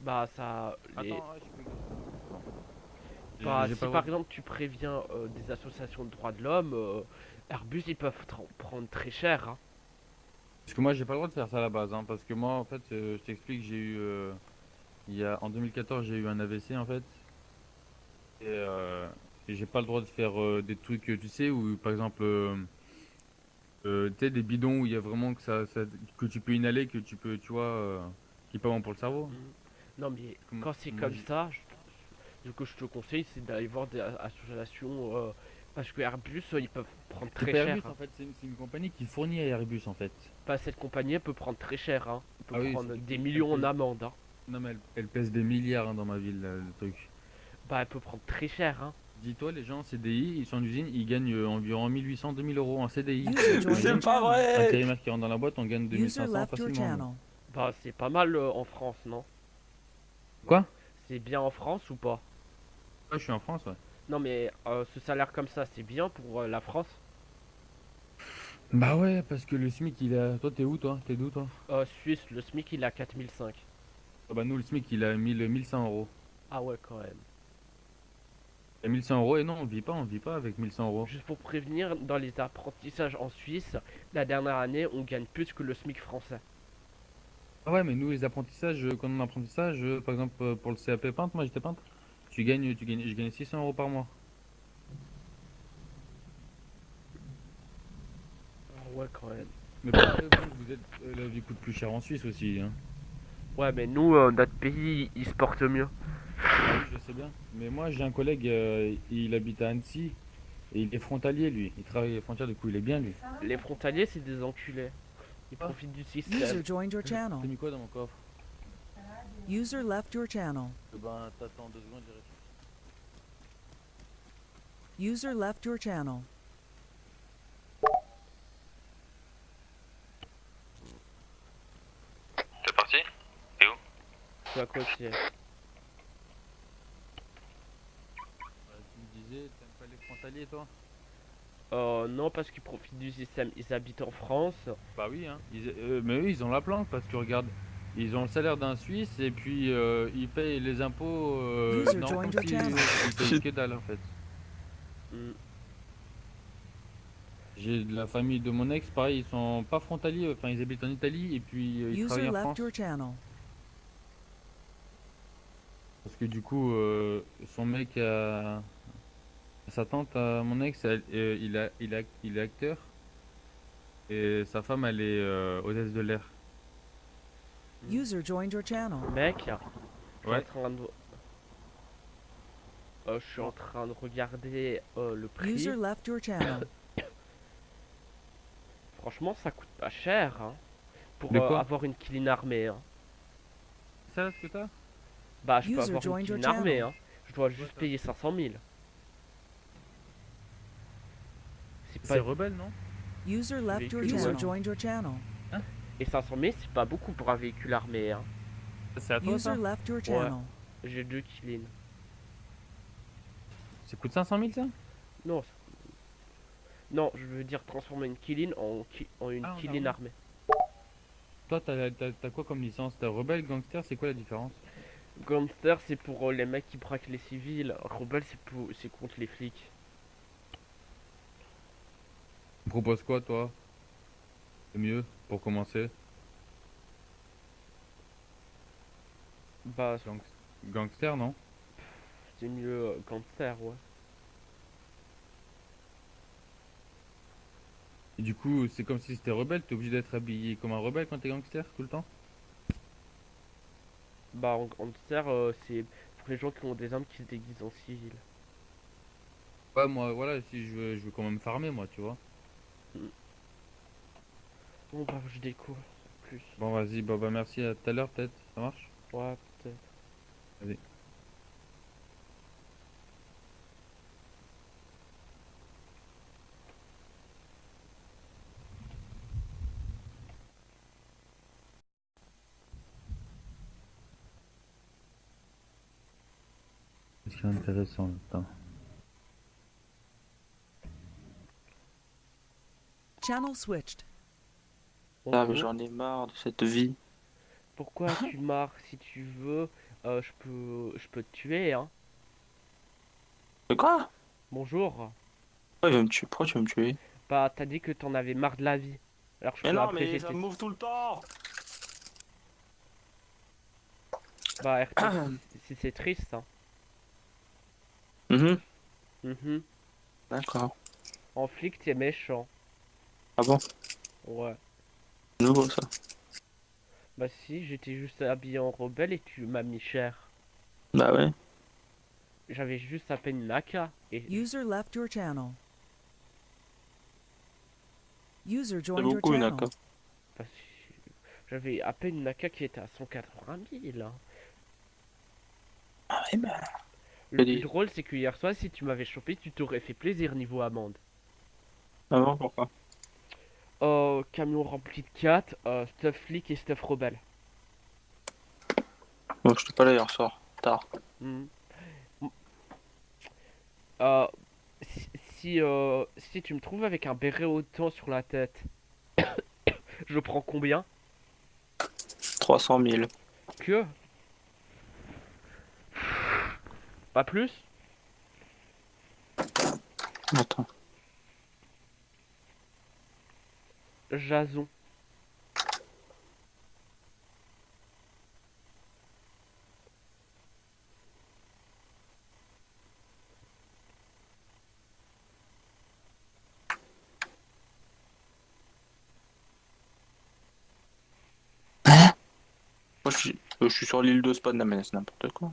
bah, ça, les... Attends, ouais, je peux... Bah, j'ai si pas le par droit. exemple tu préviens des associations de droits de l'homme, Airbus ils peuvent prendre très cher, hein. Parce que moi, j'ai pas le droit de faire ça à la base, hein, parce que moi, en fait, je t'explique, j'ai eu, en 2014, j'ai eu un AVC, en fait, et j'ai pas le droit de faire des trucs, tu sais, où, par exemple, tu sais, des bidons où il y a vraiment que tu peux inhaler, que tu peux, tu vois, qui est pas bon pour le cerveau. Non mais Comme- quand c'est moi, comme j'ai- ça, ce que je te conseille c'est d'aller voir des associations, parce que Airbus ils peuvent prendre C'est très pas cher, Airbus, hein. en fait, c'est une compagnie qui fournit à Airbus, en fait. Bah, cette compagnie elle peut prendre très cher, hein. Elle peut Ah oui, prendre surtout des qu'elle millions en pèse- amende, hein. Non, mais elle pèse des milliards, hein, dans ma ville, le truc. Bah elle peut prendre très cher, hein. Dis-toi, les gens en CDI, ils sont en usine, ils gagnent environ 1800-2000 euros en CDI. User joined C'est your pas channel. vrai! Intérimaire qui rentre dans la boîte, on gagne User 2500 left your facilement. channel. Bah c'est pas mal en France, non? Quoi? C'est bien en France ou pas? Ouais, je suis en France, ouais. Non mais ce salaire comme ça c'est bien pour la France? Bah ouais, parce que le SMIC, il a... Toi, t'es où, toi? T'es d'où, toi? Suisse, le SMIC il a 4005. Ah bah nous, le SMIC, il a 1100 euros. Ah ouais quand même. Et 1100 euros, et non, on vit pas avec 1100 euros. Juste pour prévenir, dans les apprentissages en Suisse, la dernière année, on gagne plus que le SMIC français. Ah ouais, mais nous, les apprentissages, quand on a un apprentissage, par exemple, pour le CAP peintre, moi, j'étais peintre, je gagnais 600 euros par mois. Ah ouais quand même. Mais pareil, vous êtes, la vie coûte plus cher en Suisse aussi, hein. Ouais mais nous, notre pays, il se porte mieux. Ah oui, je sais bien. Mais moi, j'ai un collègue, il habite à Annecy, et il est frontalier, lui. Il travaille aux frontières, du coup, il est bien, lui. Les frontaliers, c'est des enculés. Ils profitent du système. User joined your T'as channel. mis quoi dans mon coffre? User left your channel. Ben, t'attends 2 secondes, j'irai. User left your channel. T'es parti? T'es où? Je suis à côté. Tu me disais, t'aimes pas les frontaliers, toi? Non, parce qu'ils profitent du système. Ils habitent en France. Bah oui, hein. Mais eux, ils ont la planque parce que regarde, ils ont le salaire d'un Suisse et puis ils payent les impôts. User Non, joined comme your si channel. ils payent que dalle en fait. Hmm. J'ai de la famille de mon ex, pareil, ils sont pas frontaliers, enfin ils habitent en Italie et puis ils User travaillent en left France. your channel. Parce que du coup, son mec sa tante, mon ex, il est acteur et sa femme, elle est hôtesse de l'air. User joined your channel. Mec, je suis Ouais. en train de... je suis en train de regarder le prix. User left your channel. Franchement, ça coûte pas cher, hein, pour De quoi? avoir une clean armée, hein. C'est ça ce que t'as? Bah, je peux User avoir une joined your clean armée, channel. hein. Je dois juste payer 500 000. C'est C'est pas... rebelle, non? User left your Véhicule, user ouais. joined your channel. Et 500 000, c'est pas beaucoup pour un véhicule armé, hein. C'est à toi User ça? left your Ouais. channel. J'ai 2 clean. Ça coûte 500 000 ça? Non, non, je veux dire transformer une Kilin en une Ah, en Kilin armée. armée. Toi, t'as quoi comme licence? T'as rebelle, gangster, c'est quoi la différence? Gangster, c'est pour les mecs qui braquent les civils. Rebelle, c'est contre les flics. Tu proposes quoi, toi? C'est mieux pour commencer. Bah, Gangster, non? c'est mieux gangster, ouais. Et du coup, c'est comme si c'était rebelle, t'es obligé d'être habillé comme un rebelle quand t'es gangster tout le temps? Bah, en gangster, c'est pour les gens qui ont des armes qui se déguisent en civil. Ouais, moi, voilà, si je veux quand même farmer, moi, tu vois. Bon, bah, je découvre plus. Bon, vas-y, bah merci, à tout à l'heure, peut-être, ça marche? Ouais, peut-être. Vas-y. Qu'est-ce qui est intéressant là-dedans? Channel switched. Ah, mais j'en ai marre de cette vie. Pourquoi tu marres? Si tu veux, je peux te tuer, hein. Mais quoi? Bonjour. Pourquoi il va me tuer? Pourquoi tu vas me tuer? Bah, t'as dit que t'en avais marre de la vie. Alors je Mais peux non, mais abréger ça tes... me move tout le temps! Bah, RP, si c'est triste, hein. Mhm. Mhm. D'accord. En flic, t'es méchant. Ah bon? Ouais. Nouveau ça. Bah si, j'étais juste habillé en rebelle et tu m'as mis cher. Bah ouais. J'avais juste à peine une AK. Et User left your channel. User C'est joined your beaucoup une channel. AK. bah, j'avais à peine une AK qui était à 180 000. Hein. Ah ouais, bah. Le plus drôle, c'est que hier soir, si tu m'avais chopé, tu t'aurais fait plaisir niveau amende. Ah bon, pourquoi? Camion rempli de 4, stuff flic et stuff rebelle. Bon, je suis pas là hier soir. Tard. Mhm. Euh, si tu me trouves avec un béret autant sur la tête, je prends combien? 300 000. Que? Pas plus? Attends. Jason. Moi, je suis sur l'île de Spawn, mais c'est n'importe quoi.